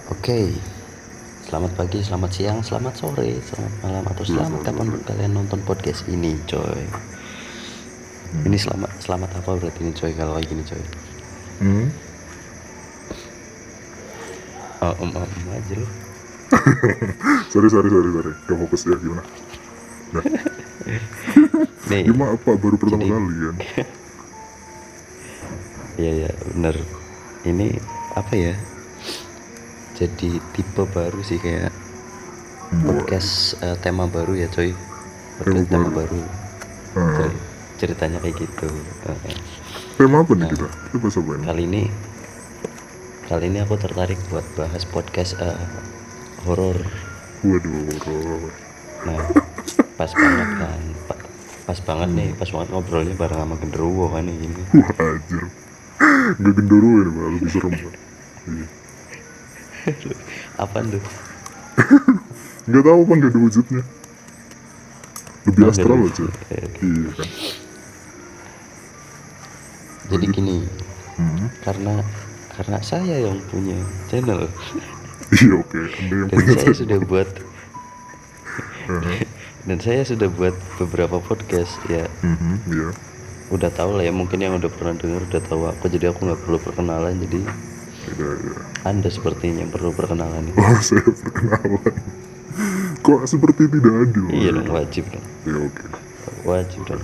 Oke, selamat pagi, selamat siang, selamat sore, selamat malam, atau selamat kapanpun kalian nonton podcast ini, coy. Ini selamat apa berarti ini, coy, kalau kayak gini, coy? Oh, aja lu. Sorry. Gak fokus ya, gimana? Nah, Nih, gimana apa? Baru pertama jadi- kali kan? iya, bener. Ini apa ya? Jadi tipe baru sih, kayak podcast tema baru ya, coy. Podcast tema baru. Ceritanya kayak gitu. Tema apa nih kita? Kita bahas apa ini? Kali ini aku tertarik buat bahas podcast horor. Waduh, horor. Nah, pas banget kan, pas banget nih, pas banget ngobrolnya bareng sama genderuwo kan ini. Wah, anjir. Gak gendoro ini, Pak. Lebih serem, Pak. Iya. Apaan tuh? Gak tahu, Pak. Gak ada wujudnya. Lebih Oh, astral nggak ada aja. wujudnya. Iya kan. Jadi gini, karena saya yang punya channel Iya, oke. Anda yang dan punya saya channel. sudah buat dan saya sudah buat beberapa podcast ya. Iya. Udah tahu lah ya, mungkin yang udah pernah dengar udah tahu aku, jadi aku nggak perlu perkenalan. Jadi Iya. Anda sepertinya yang perlu perkenalan. Oh, saya perkenalan. Kok seperti tidak adil? Iya dong, wajib dong, Ya, oke. wajib dong.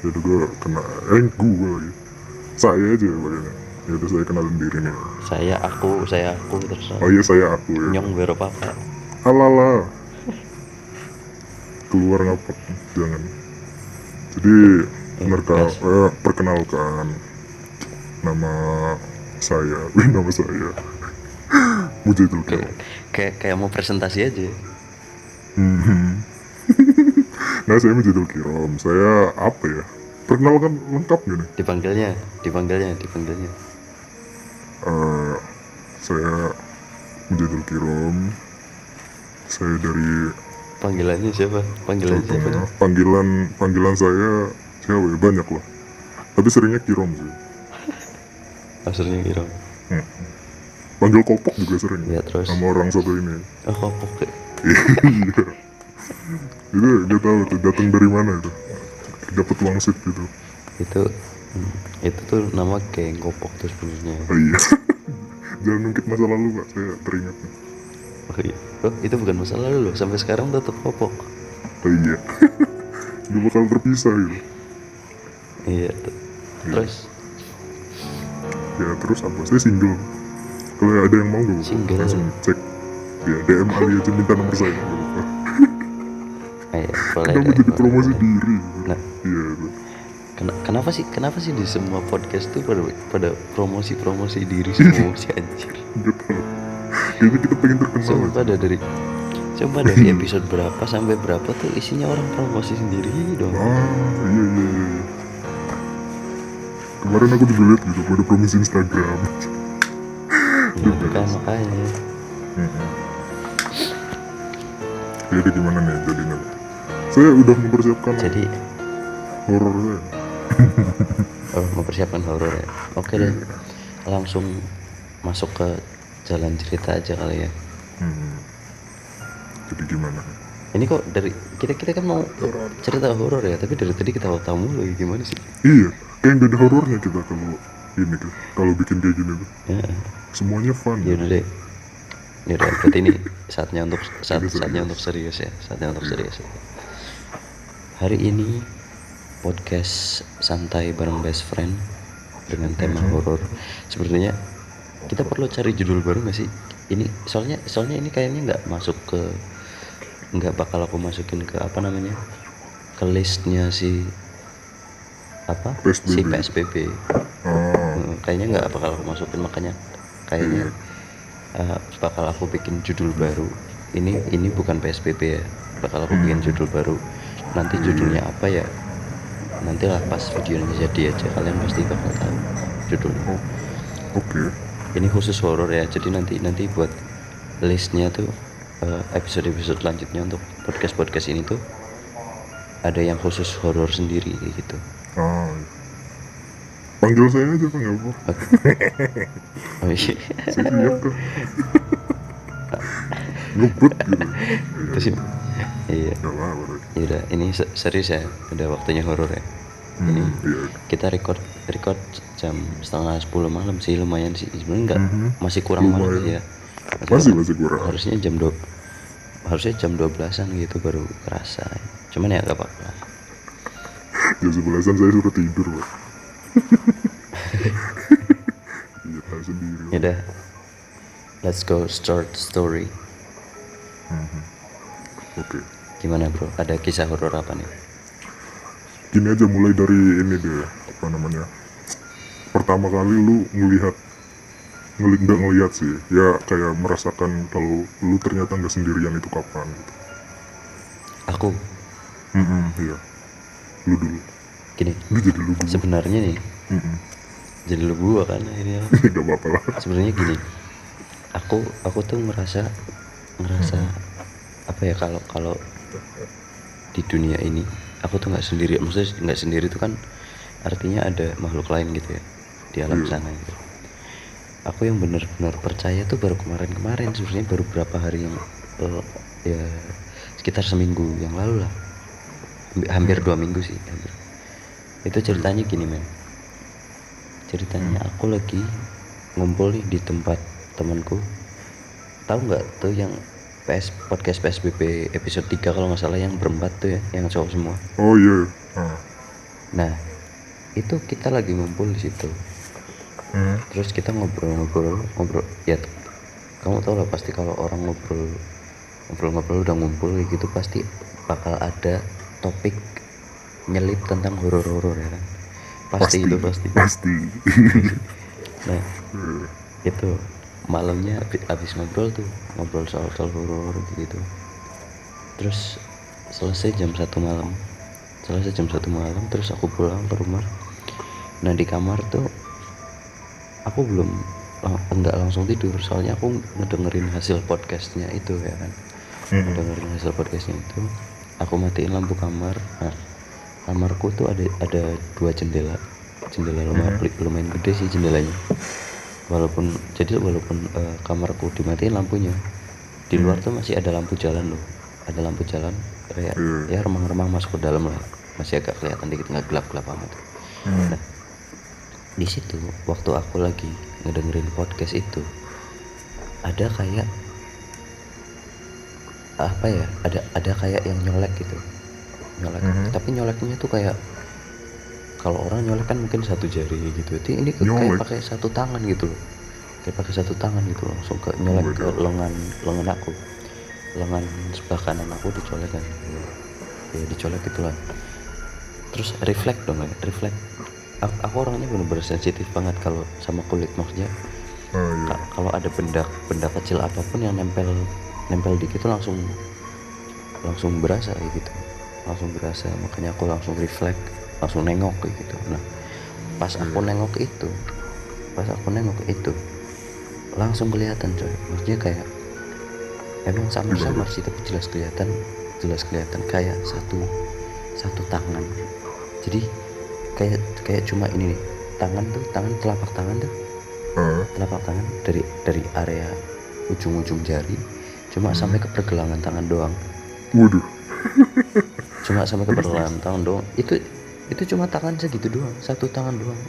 Jadi gue kena gue lagi. Saya aja bagiannya. Ya udah, saya kenalin diri nih. Saya aku terserah. Oh iya, saya aku ya. Nyong bero papa. Alala. Keluar ngapa? Jangan. Jadi perkenalkan, nama saya. Nama saya Mujahidul Kirom. Kayak mau presentasi aja. Nah, saya Mujahidul Kirom. Saya apa ya? Perkenalkan lengkap gak nih? Dipanggilnya. Saya Mujahidul Kirom. Saya dari Panggilannya siapa? panggilan saya siapa ya? Banyak lah. Tapi seringnya Kirom sih. Maksudnya kira. Panggil Kopok juga sering. Ya, terus? Sama orang satu ini. Oh, kopok. Iya. Itu gak tahu tuh datang dari mana itu. Dapat wangsit gitu. Itu tuh nama geng kopok tuh sebenarnya. Oh iya. Jangan ngungkit masa lalu, Pak. Saya teringat. Oh iya. Oh, itu bukan masa lalu loh. Sampai sekarang tetap kopok. Oh iya. Gak bakal terpisah gitu. Iya. Terus Ya terus apa? Saya single. Kalau ada yang mau gak? Single. Langsung cek. Ya DM Ali aja, minta nomor saya. Gak apa-apa. boleh Kenapa deh, jadi boleh. promosi diri? Nah. Iya itu. Kenapa sih di semua podcast tuh pada promosi diri semua sih, anjir. Gak tahu. Kayaknya kita pengen terkenal. Coba dari episode berapa sampai berapa tuh isinya orang promosi sendiri dong. Iya. Kemarin aku juga lihat gitu, pada promosi Instagram. Ya, kan makanya. Jadi gimana nih jadinya? Saya udah mempersiapkan Jadi horor saya. mempersiapkan horor ya. Oke deh, langsung masuk ke jalan cerita aja kali ya. Jadi gimana? Ini kok dari kita kan mau cerita horor ya, tapi dari tadi kita tahu mulu ya, gimana sih? Iya, kayak gak ada horornya kita kalau ini tuh, kalau bikin kayak gini tuh. Ya, Semuanya fun. yaudah deh. Yaudah, berarti ini saatnya untuk serius ya. Hari ini podcast santai bareng best friend dengan tema horor. Sebenarnya kita perlu cari judul baru nggak sih? Ini soalnya ini kayaknya nggak bakal aku masukin ke apa namanya, ke listnya si PSBB. Kayaknya nggak bakal aku masukin, makanya kayaknya bakal aku bikin judul baru. Ini bukan PSBB ya, bakal aku bikin judul baru. Nanti judulnya apa ya, nanti lah pas videonya jadi aja, kalian pasti bakal tahu judulnya. Oke. Ini khusus horor ya, jadi nanti buat listnya tuh episode selanjutnya untuk podcast ini tuh ada yang khusus horor sendiri kayak gitu. Panggil saya aja Pak, nggak apa. Oh iya. Saya siap kok. Ngebut gitu. Terus iya. Nggak apa-apa. Doi. Ya udah, ini serius ya, udah waktunya horor ya. Ini Iya. kita record jam 9:30 malam sih, lumayan sih sebenarnya, nggak masih kurang malam Lumayan. sih ya. Masih kurang. Harusnya harusnya jam 12-an gitu baru kerasa. Cuman ya gak apa-apa. Jam 11-an saya suruh tidur Pak. Iya tahu sendiri. Ya udah, let's go start story. Oke. Gimana bro, ada kisah horor apa nih? Gini aja, mulai dari ini deh, apa namanya, pertama kali lu nggak ngelihat sih ya, kayak merasakan kalau lu ternyata nggak sendirian itu kapan gitu. Aku Iya, lu dulu. gini, Lu jadi lu dulu. sebenarnya nih jadi lu gua kan akhirnya. Gak apa-apa lah. Sebenarnya gini, aku tuh ngerasa apa ya, kalau di dunia ini aku tuh nggak sendiri. Maksudnya nggak sendiri itu kan artinya ada makhluk lain gitu ya di alam sana gitu. Aku yang benar-benar percaya tuh baru kemarin sebenarnya, baru berapa hari yang ya sekitar seminggu yang lalu lah, hampir 2 minggu sih hampir. Itu ceritanya gini men, ceritanya aku lagi ngumpul nih di tempat temanku. Tahu nggak tuh yang podcast PSBB episode 3 kalau nggak salah, yang berempat tuh ya, yang cowok semua. Oh iya. Nah itu kita lagi ngumpul di situ. Terus kita ngobrol ya, kamu tau lah pasti kalau orang ngobrol udah ngumpul kayak gitu pasti bakal ada topik nyelip tentang horor ya kan, pasti. Nah itu malamnya abis ngobrol soal horor gitu. Terus selesai jam 1 malam, terus aku pulang ke rumah. Nah di kamar tuh aku enggak langsung tidur, soalnya aku ngedengerin hasil podcastnya itu ya kan. Ngedengerin hasil podcastnya itu, aku matiin lampu kamar. Nah kamarku tuh ada 2 jendela lumayan gede sih jendelanya. Walaupun kamarku dimatiin lampunya, di luar tuh masih ada lampu jalan loh, kayak ya remang-remang masuk ke dalam lah, masih agak kelihatan dikit, nggak gelap-gelap amat. Nah di situ waktu aku lagi ngedengerin podcast itu, ada kayak apa ya, ada kayak yang nyolek gitu, tapi nyoleknya tuh kayak kalau orang nyolek kan mungkin 1 jari gitu, ini kayak pakai 1 tangan gitu loh, langsung ke nyolek ke lengan aku, lengan sebelah kanan aku dicolek kan, ya dicolek gitulah. Terus refleks dong ya, aku orangnya bener-bener sensitif banget kalau sama kulit, maksudnya kalau ada benda kecil apapun yang nempel dikit tuh langsung berasa kayak gitu, makanya aku langsung refleks, langsung nengok kayak gitu. Nah pas aku nengok itu langsung kelihatan coy, maksudnya kayak emang samar sih tapi jelas kelihatan kayak satu tangan. Jadi kayak cuma ini nih, telapak tangan dari area ujung jari cuma sampai ke pergelangan tangan doang. Waduh. Cuma sampai ke pergelangan tangan doang. Itu cuma tangan segitu doang, 1 tangan doang.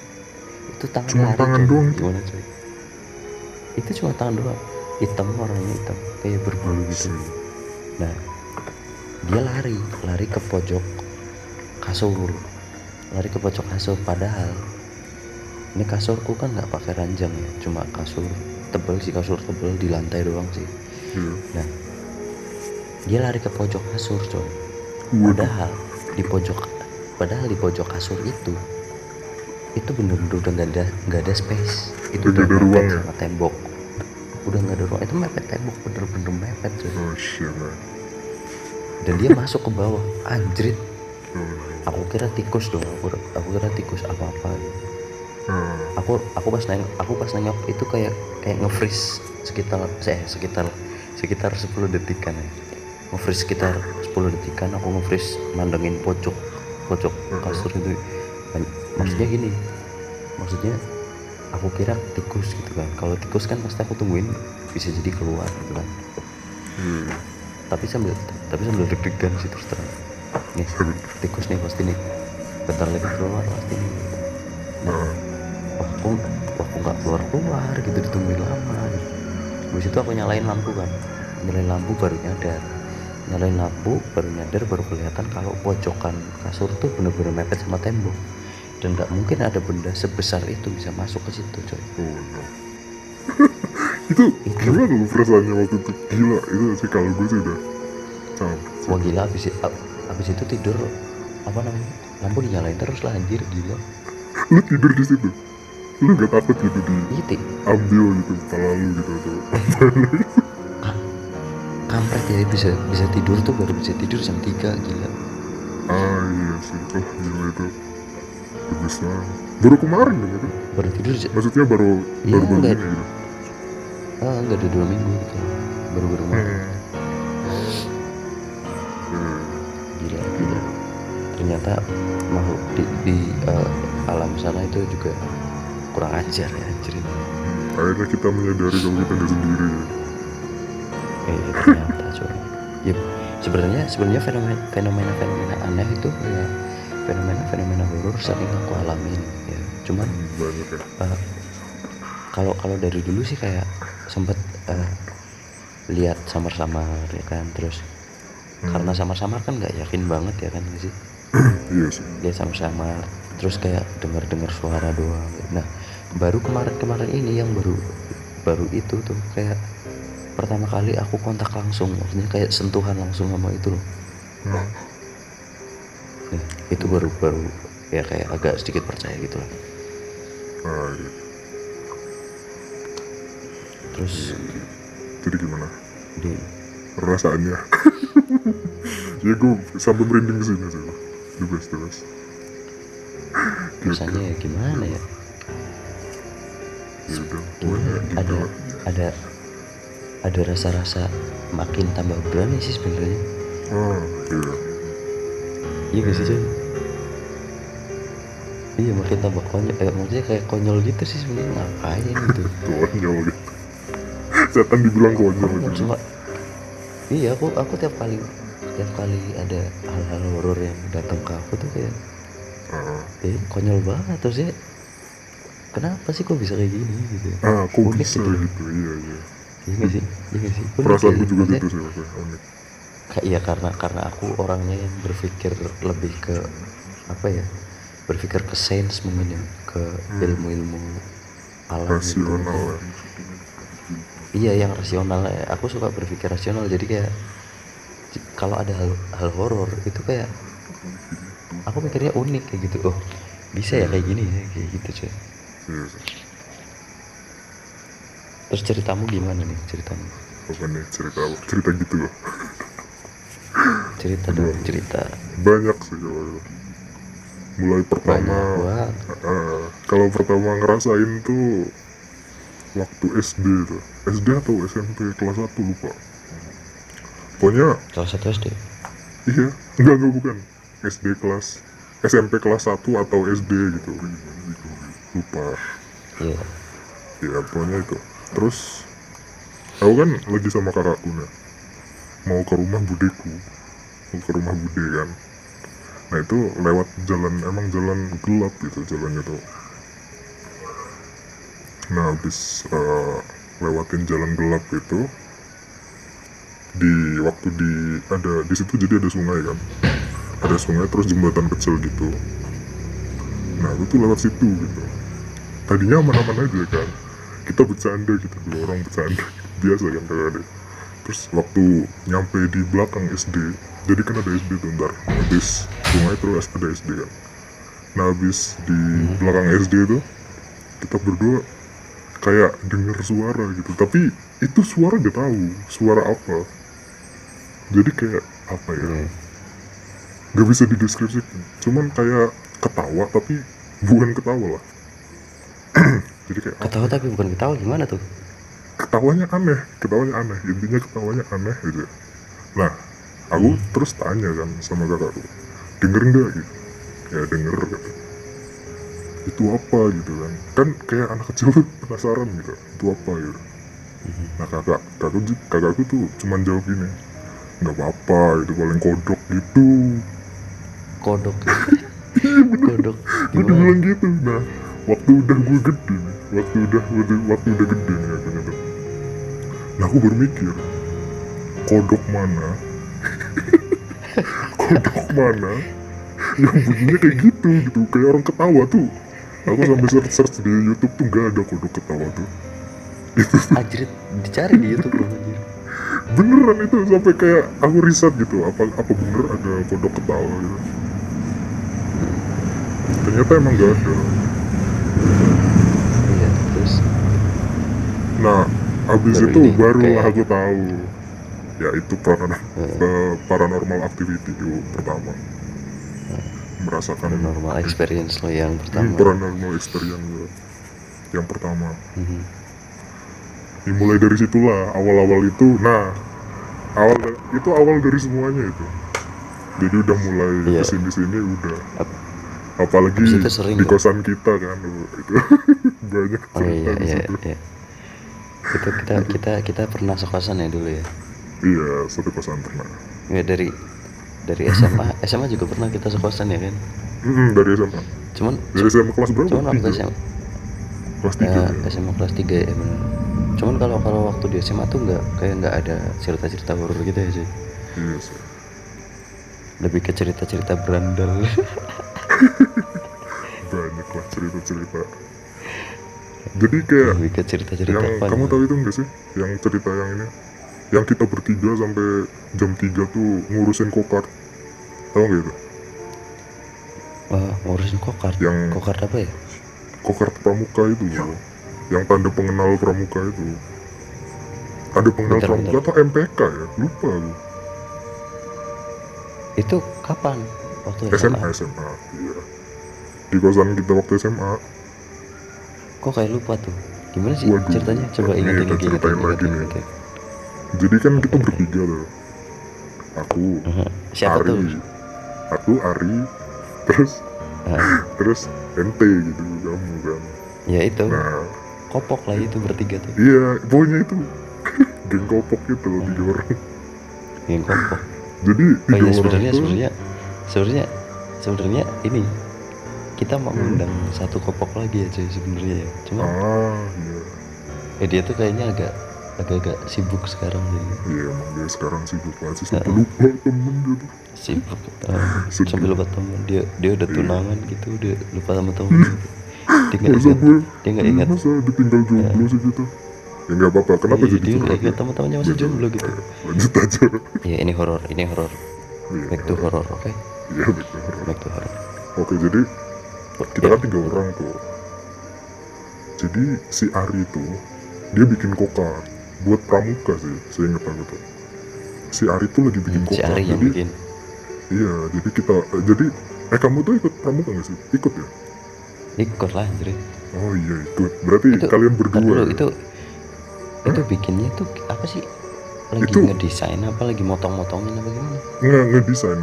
Itu tangan cuma lari tangan coy. doang. Gimana coy? Itu cuma tangan doang, warnanya hitam kayak berbulu gitu. Nah dia lari ke pojok kasur, padahal ini kasurku kan nggak pakai ranjang ya, cuma kasur tebel di lantai doang sih. Nah dia lari ke pojok kasur coy, padahal di pojok kasur itu bener-bener udah nggak ada space, itu udah mepet sama tembok, udah nggak ada ruang, itu mepet tembok, bener-bener mepet coy. Dan dia masuk ke bawah, anjrit. Aku kira tikus dong, aku kira tikus apa gitu. Aku pas nengok itu kayak nge-freeze sekitar 10 detikan ya. Nge-freeze sekitar 10 detikan, aku nge-freeze mandengin pojok kasur itu. Maksudnya gini, maksudnya aku kira tikus gitu kan. Kalau tikus kan pasti aku tungguin bisa jadi keluar gitu kan. tapi sambil deg-degan sih terus terang nih tikus nih pasti nih bentar lagi keluar pasti nih. Nah aku nggak keluar gitu, ditungguin lama nih. Habis itu aku nyalain lampu baru nyadar baru kelihatan kalau pojokan kasur tuh bener-bener mepet sama tembok dan nggak mungkin ada benda sebesar itu bisa masuk ke situ coy. Oh no. itu gimana lu perasaannya waktu itu? Gila itu sih, kalau gue sih udah wah gila. Abis itu tidur apa namanya, lampu dinyalain terus lah anjir, gila. Lu tidur di situ, lu gak takut gitu Iti ambil gitu kepala lu gitu atau kampret ya, bisa tidur tuh baru bisa tidur jam 3, gila. iya sih, oh gila itu bagus banget. Baru kemarin dong itu, Baru tidur maksudnya baru Iya, baru enggak. ini gitu. Enggak ada 2 minggu gitu, baru kemarin. Gila. Ternyata makhluk di alam sana itu juga kurang ajar ya anjir. Akhirnya kita menyadari kalau kita gak sendiri ya. Ternyata coy. Ya sebenarnya fenomena aneh itu ya fenomena horor sering aku alamin ya. Cuman Banyak ya. kalau dari dulu sih kayak sempet lihat samar-samar ya kan, terus karena samar-samar kan nggak yakin banget ya kan sih. Iya sih. Lihat samar-samar terus kayak dengar suara doang. Nah baru kemarin ini yang baru itu tuh kayak pertama kali aku kontak langsung, maksudnya kayak sentuhan langsung sama itu loh. Nah itu baru ya kayak agak sedikit percaya gitu lah. Iya. Terus Jadi gimana di perasaannya? Ya gue sampai merinding kesini sih, the best. rasanya ya gimana ya, Ya udah, pokoknya gitu lah. ada rasa-rasa makin tambah berani sih sebenarnya. Iya. Iya gak sih Jon? Iya makin tambah konyol, maksudnya kayak konyol gitu sih sebenarnya, ngapain gitu. Konyol gitu. Setan dibilang konyol gitu. Cuma iya aku tiap kali ada hal-hal horor yang datang ke aku tuh kayak konyol banget terus ya. Kenapa sih kok bisa kayak gini gitu? Kok Unik bisa gitu. gitu? Iya. Iya gak sih? Unik Perasaanku ya. juga Maksudnya, gitu sih, maksudnya unik. Iya karena aku orangnya yang berpikir lebih ke apa ya? Berpikir ke sains mungkin ya, ke ilmu-ilmu alam Rasional gitu. ya. Iya yang rasional ya. Aku suka berpikir rasional, jadi kayak kalau ada hal horor itu kayak aku mikirnya unik kayak gitu. Oh bisa ya kayak gini ya, kayak gitu coy. Iya sih. Terus ceritamu gimana nih ceritamu? Apa nih cerita apa? Cerita gitu loh. Cerita dong, cerita. Banyak sih kalau itu. Mulai pertama, Banyak. kalau pertama ngerasain tuh waktu SD tuh. SD atau SMP kelas 1 lupa. Pokoknya Kelas 1 SD. iya, enggak bukan. SD kelas SMP kelas 1 atau SD gitu. Lupa. Iya. Ya pokoknya itu. Terus aku kan lagi sama kakakku nih, mau ke rumah budeku, kan. Nah itu lewat jalan, emang jalan gelap gitu jalannya tuh. Nah habis lewatin jalan gelap itu, di situ jadi ada sungai kan, ada sungai terus jembatan kecil gitu. Nah aku tuh lewat situ gitu. Tadinya aman-aman aja kan, kita bercanda gitu, dua orang bercanda biasa kan kakak. Terus waktu nyampe di belakang SD, jadi kan ada SD tuh, ntar habis sungai terus ada SD kan. Nah habis di belakang SD tuh kita berdua kayak denger suara gitu, tapi itu suara gak tahu suara apa. Jadi kayak apa ya, gak bisa dideskripsikan, cuman kayak ketawa tapi bukan ketawa lah. Jadi kayak Ketawa tapi bukan ketawa, gimana tuh? ketawanya aneh, intinya ketawanya aneh gitu. Nah aku terus tanya kan sama kakakku, denger nggak gitu? Ya denger gitu. itu apa gitu kan kayak anak kecil tuh penasaran gitu, itu apa gitu. Nah kakakku tuh cuman jawab gini, nggak apa-apa itu paling kodok gitu. Kodok. Kodok Gue gimana? dibilang gitu. Nah waktu udah gue gede nih, waktu udah gede nih akhirnya tuh, nah aku baru mikir, kodok mana kodok mana yang bunyinya kayak gitu kayak orang ketawa tuh. Aku sampai search di YouTube tuh gak ada kodok ketawa tuh. Itu Anjir, dicari di YouTube loh anjir. beneran, itu sampai kayak aku riset gitu, apa bener ada kodok ketawa gitu. Ternyata emang gak ada. Iya, terus Nah abis baru itu ini barulah kayak aku tahu ya itu paranormal activity itu pertama, merasakan normal experience lo yang pertama. paranormal experience gue yang pertama. Mhm. Dimulai dari situlah awal-awal itu. Nah awal dari semuanya itu. Jadi udah mulai Iya. kesini-sini udah. Ap- Apalagi Abis itu sering di dong. kosan kita kan itu banyak Oh cerita iya di iya situ. iya. Itu kita pernah sekosan ya dulu ya. Iya satu kosan pernah. Ya dari SMA juga pernah kita sekosan ya kan. Dari SMA. Cuman Dari SMA kelas berapa? cuman waktu 3? SMA Kelas 3 ya? SMA kelas 3 ya bener. Cuman kalau waktu di SMA tuh nggak ada cerita-cerita horor gitu ya sih. Iya sih. Lebih ke cerita-cerita berandal. Banyak lah cerita-cerita. Jadi kayak Lebih ke cerita-cerita yang fun. kamu tahu itu enggak sih? Yang cerita yang ini, yang kita bertiga sampai jam 3 tuh ngurusin kokart. Tahu nggak itu? Wah, ngurusin kokart. Yang- Kokart apa ya? Kokart pramuka itu loh. Yang tanda pengenal pramuka itu. Tanda pengenal Bentar, pramuka bentar. atau MPK ya? Lupa aku. Itu kapan? Waktu SMA. SMA. Iya. Di kosan kita waktu SMA. Kok kayak lupa tuh? Gimana sih Waduh. ceritanya? Coba Ini ingat kita ceritain lagi nih. Jadi kan kita bertiga tuh. Aku, Siapa tuh? Ari, terus Ah, terus ente gitu kamu kan. ya itu. Nah, Kopok lah itu bertiga tuh. iya pokoknya itu geng kopok gitu loh, 3 orang. Yang kopok. Jadi Oh 3 iya orang sebenarnya tuh sebenarnya ini kita mau undang satu kopok lagi ya cuy sebenarnya ya. Cuma iya dia tuh kayaknya agak sibuk sekarang jadi iya emang dia sekarang sibuk banget sih, sampai lupa temen gitu. sibuk. Sedih. Sambil lupa temen dia udah tunangan gitu, udah lupa sama temen. Dia nggak Masa ingat, gue dia nggak ingat. masa ditinggal jomblo sih gitu. Ya nggak apa-apa, kenapa Iya, jadi dia nggak curhat ingat ya? teman-temannya masih jomblo gitu. Lanjut aja. Ya ini horor. Iya, Back to horror, oke? iya betul. Back to horror. Oke, jadi kita Ya, kan 3 orang tuh. Jadi si Ari tuh dia bikin kokar buat pramuka sih, saya ingat aku tuh. Si Ari tuh lagi bikin si kokar. Ari yang Jadi bikin. iya, jadi kita jadi kamu tuh ikut pramuka nggak sih? Ikut ya? Ikut lah anjir. Oh iya ikut. Berarti Itu kalian ntar berdua dulu, ya? itu bikinnya tuh apa sih? Lagi Itu- ngedesain apa lagi motong-motongin apa gimana? Ngedesain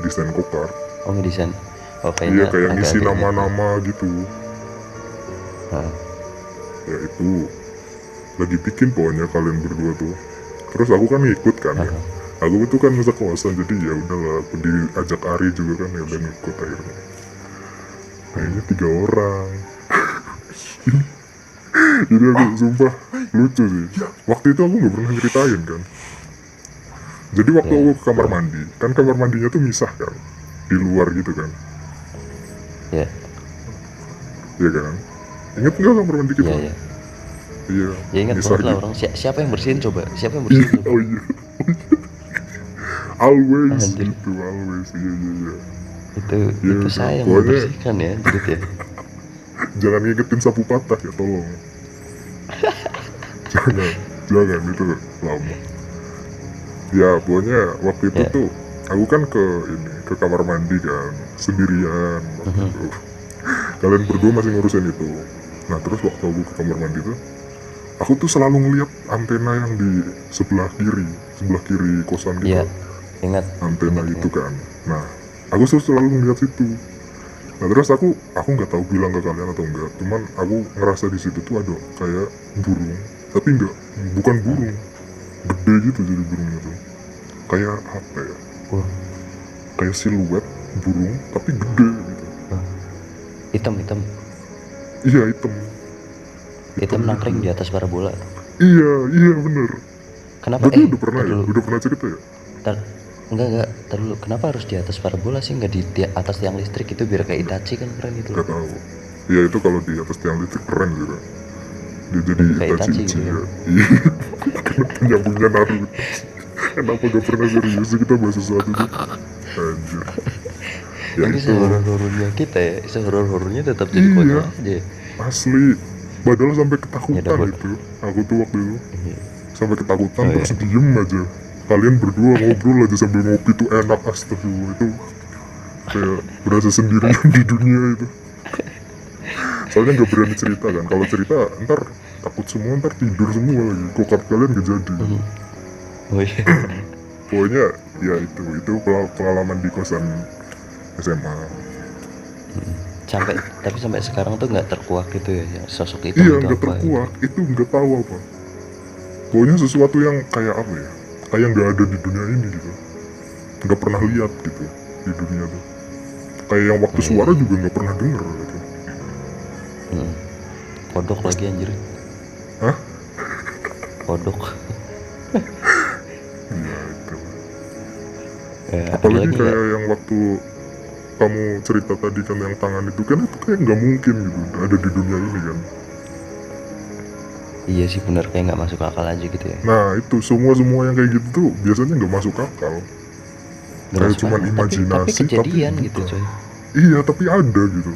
desain kokar. Oh ngedesain. Oh Iya kayaknya kayak ngisi agak-agak ingat. nama-nama gitu. Ah, Ya itu lagi bikin pokoknya kalian berdua tuh. Terus aku kan ngikut kan ya. Aku tuh kan masa kosan, jadi ya udahlah aku diajak Ari juga kan, ya udah ngikut akhirnya. Kayaknya 3 orang. Jadi aku sumpah lucu sih. Waktu itu aku nggak pernah ceritain kan. Jadi waktu aku ke kamar mandi, kan kamar mandinya tuh misah kan, di luar gitu kan. ya, Iya kan? Ingat nggak kamar mandi kita? ya. Iya. Ya ingat misah banget lah gitu. orang. Siapa yang bersihin coba? Siapa yang bersihin coba? Oh iya. Always Anjir. gitu, always. Iya. Itu Ya, saya yang pokoknya- membersihkan ya, jadi ya. Jangan ngingetin sapu patah ya, tolong. jangan itu lama. Ya pokoknya waktu itu Ya. tuh aku kan ke kamar mandi kan sendirian waktu itu. Kalian berdua masih ngurusin itu. Nah terus waktu aku ke kamar mandi tuh, aku tuh selalu ngeliat antena yang di sebelah kiri kosan gitu. Iya, ingat. Antena itu kan. Nah aku selalu ngeliat situ. Nah terus aku nggak tahu bilang ke kalian atau enggak, cuman aku ngerasa di situ tuh ada kayak burung, tapi enggak, bukan burung, gede gitu jadi burungnya tuh, kayak apa ya, Wah, kayak siluet burung tapi gede gitu. hitam hitam Iya hitam, hitam nangkring gede. di atas parabola. Iya bener. Kenapa? Berarti udah pernah Tar ya, dulu. udah pernah cerita ya. Tar, enggak, tar dulu. Kenapa harus di atas parabola sih? Enggak di atas tiang listrik itu biar kayak Itachi kan keren itu. Gak tahu. Ya itu kalau di atas tiang listrik keren gitu. Dia jadi Kayak Itachi Itachi gitu Uchiha. ya. Iya. Kenapa nyambungnya Naruto? Kenapa gak pernah serius sih kita bahas sesuatu tuh? Anjir. Ya Ini itu. sehoror-horornya kita ya, sehoror-horornya tetap jadi Iya. konyol aja. Asli. Padahal sampai Ya ketakutan dapat. itu. Aku tuh waktu itu Iya. sampai ketakutan Oh, iya. terus diem aja. Kalian berdua ngobrol aja sambil ngopi tuh enak, astagfirullah. Itu kayak berasa sendirian di dunia itu. Soalnya nggak berani cerita kan. Kalau cerita ntar takut semua, ntar tidur semua lagi. Kokap kalian gak jadi. Oh iya. Pokoknya ya itu pengalaman di kosan SMA. Tapi sampai sekarang tuh nggak terkuak gitu ya, yang sosok itu Iya itu nggak apa gitu. terkuak, itu nggak tahu apa. Pokoknya sesuatu yang kayak apa ya, kayak nggak ada di dunia ini gitu. Nggak pernah lihat gitu di dunia tuh. Kayak yang waktu suara juga nggak pernah denger gitu. Kodok lagi anjir. Hah? Kodok. Iya itu. Ada Apalagi lagi nggak? kayak yang waktu kamu cerita tadi kan yang tangan itu kan itu kayak nggak mungkin gitu ada di dunia ini kan. Iya sih benar, kayak nggak masuk akal aja gitu ya. Nah itu semua yang kayak gitu tuh biasanya nggak masuk akal. Nggak Kayak masuk cuman akal. imajinasi tapi kejadian gitu bukan. coy. Iya tapi ada gitu.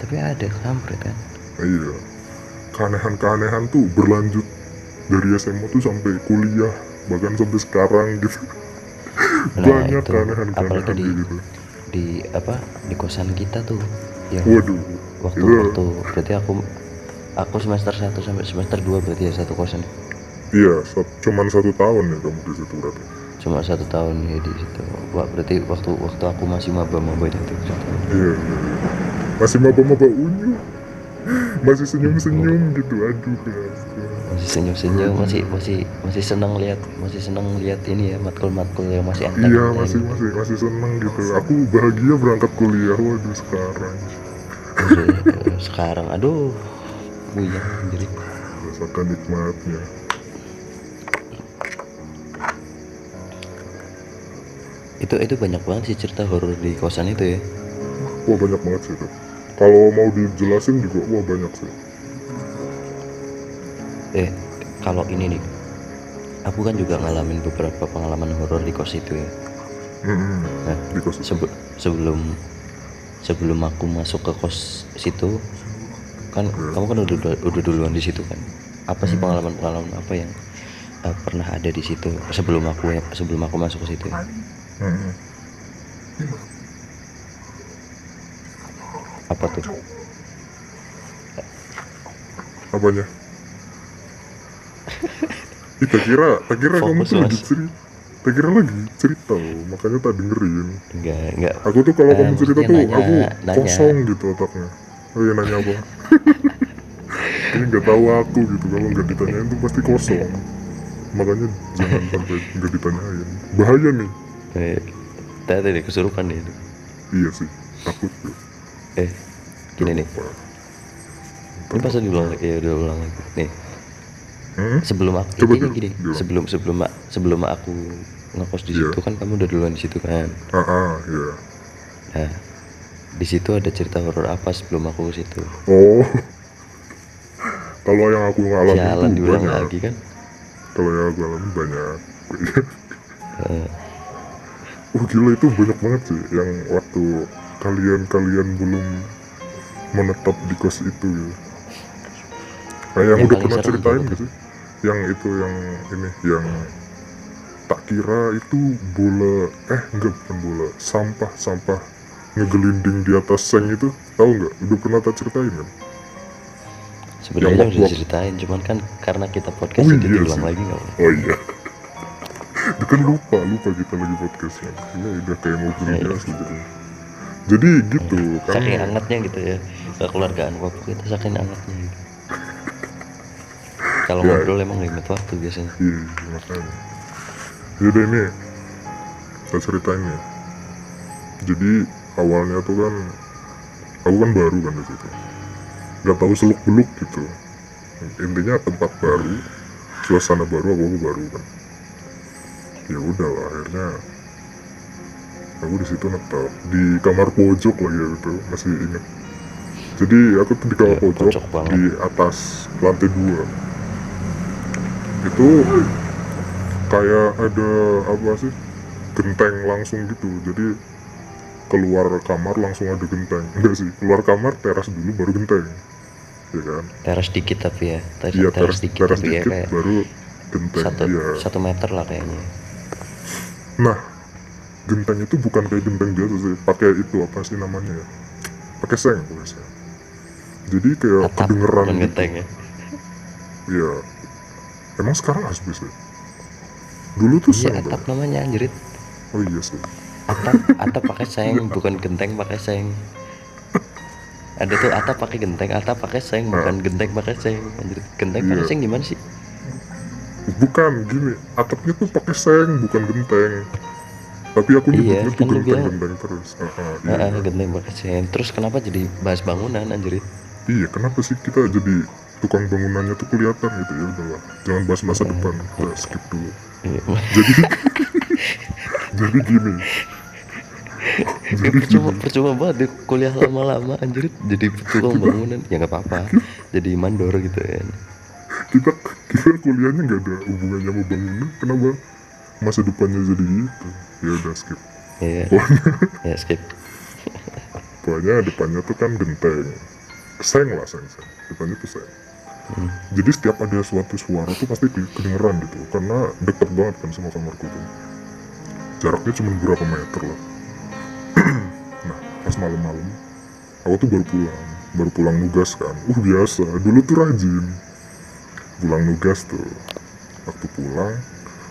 Tapi ada kampret kan. Iya. Keanehan tuh berlanjut dari SMA tuh sampai kuliah bahkan sampai sekarang gitu. Nah Banyak itu keanehan apalagi kayak gitu. di apa di kosan kita tuh yang Waduh. waktu Itu berarti aku semester 1 sampai semester 2 berarti ya satu kosan. iya cuman 1 tahun ya kamu di situ berarti. Cuma 1 tahun ya di situ. Wah, berarti waktu aku masih maba-maba itu. Iya. Masih maba-maba unyu. Masih senyum-senyum gitu. Aduh ya. Masih senyum-senyum, masih senang lihat ini ya, matkul-matkul yang masih enteng. Iya masih seneng gitu. Aku bahagia berangkat kuliah. Waduh sekarang Sekarang aduh buyang jadi rasakan nikmatnya. itu banyak banget sih cerita horor di kosan itu ya. Wah banyak banget sih itu. Kalau mau dijelasin juga wah banyak sih. Kalau ini nih, aku kan juga ngalamin beberapa pengalaman horor di kos itu ya. Nah, Di kos itu. sebelum aku masuk ke kos situ kan kamu kan udah duluan di situ kan. Apa sih pengalaman apa yang pernah ada di situ sebelum aku masuk ke situ ya? Apa tuh? Apanya? Tak kira kamu Fokus, tuh lagi Mas. cerita. Tak kira lagi cerita loh, makanya tak dengerin. Enggak. Aku tuh kalau kamu cerita Maksudnya tuh aku nanya. kosong gitu otaknya. Oh iya nanya apa? Ini nggak tahu aku gitu, kalau nggak ditanyain tuh pasti kosong. Makanya jangan sampai nggak ditanyain. Bahaya nih. Tadi kesurupan nih. Iya sih, takut tuh. Gini nih. Ini pas diulang lagi ya, ulang lagi. Nih, sebelum aku Coba intinya dulu, gini, diulang. sebelum aku ngekos di situ kan kamu udah duluan di situ kan. Iya. Nah, di situ ada cerita horor apa sebelum aku ke situ? Oh, kalau yang aku ngalamin Jalan tuh diulang banyak. lagi kan? Kalau yang aku alami banyak. Oh gila itu banyak banget sih yang waktu kalian belum menetap di kos itu gitu. Kayak yang Yang udah paling pernah serem ceritain apa gak sih? Yang itu yang ini yang tak kira itu bola enggak bukan bola, sampah ngegelinding di atas seng itu, tahu nggak? Udah pernah tak ceritain kan? Sebenarnya Yang udah waktu- diceritain, cuman kan karena kita podcast Oh jadi iya diulang sih. lagi nggak? Oh iya. Itu kan lupa kita lagi podcast kan. Ini udah kayak ngobrol biasa gitu. Jadi gitu kan. Saking hangatnya gitu ya, kekeluargaan Papua itu saking hangatnya gitu. Kalau Ya. ngobrol emang limit waktu biasanya. Iya, makanya. Yaudah ini saya ceritain nih. Jadi awalnya tuh kan aku kan baru kan di situ, nggak tahu seluk beluk gitu. Intinya tempat baru, suasana baru, aku baru kan. Ya udah lah, akhirnya aku di situ netap di kamar pojok lagi gitu, masih ingat. Jadi aku tuh di kamar Ya, pojok pojok banget. di atas lantai 2. Itu kayak ada apa sih, genteng langsung gitu. Jadi keluar kamar langsung ada genteng. Enggak sih, keluar kamar teras dulu baru genteng, ya kan. Teras dikit tapi ya, Iya, teras dikit teras tapi ya dikit kayak baru genteng. Iya. 1 meter lah kayaknya. Nah, genteng itu bukan kayak genteng biasa sih, pakai itu apa sih namanya ya, pakai seng. Jadi kayak Atap kedengeran bukan gitu. genteng ya. Iya, emang sekarang asbes ya, dulu tuh Iya, seng atap kan. namanya anjrit. Oh iya sih. Atap pakai seng, bukan genteng pakai seng. Ada tuh atap pakai genteng, atap pakai seng, bukan genteng pakai seng. Anjrit, genteng pakai Iya. seng gimana sih? Bukan gini, atapnya tuh pakai seng bukan genteng, tapi aku Iya, nyebutnya tuh kan lu bilang genteng terus. Iya. genteng pakai seng. Terus kenapa jadi bahas bangunan anjrit? Iya, kenapa sih kita jadi tukang bangunannya tuh kelihatan gitu. Ya udahlah, jangan bahas masa depan, kita skip dulu. Iya. Jadi jadi gini, percuma banget deh kuliah lama-lama anjrit jadi tukang bangunan. Ya nggak apa-apa, jadi mandor gitu kan. kita kita kuliahnya nggak ada hubungannya sama bangunan, kenapa masa depannya jadi gitu. Ya udah skip. Iya, ya skip. Pokoknya depannya tuh kan genteng, seng lah, seng. Depannya tuh seng. Jadi setiap ada suatu suara tuh pasti kedengeran gitu, karena deket banget kan sama kamarku tuh. Jaraknya cuma berapa meter lah. Nah, pas malam-malam, aku tuh baru pulang nugas kan. Biasa, dulu tuh rajin pulang nugas tuh. Waktu pulang,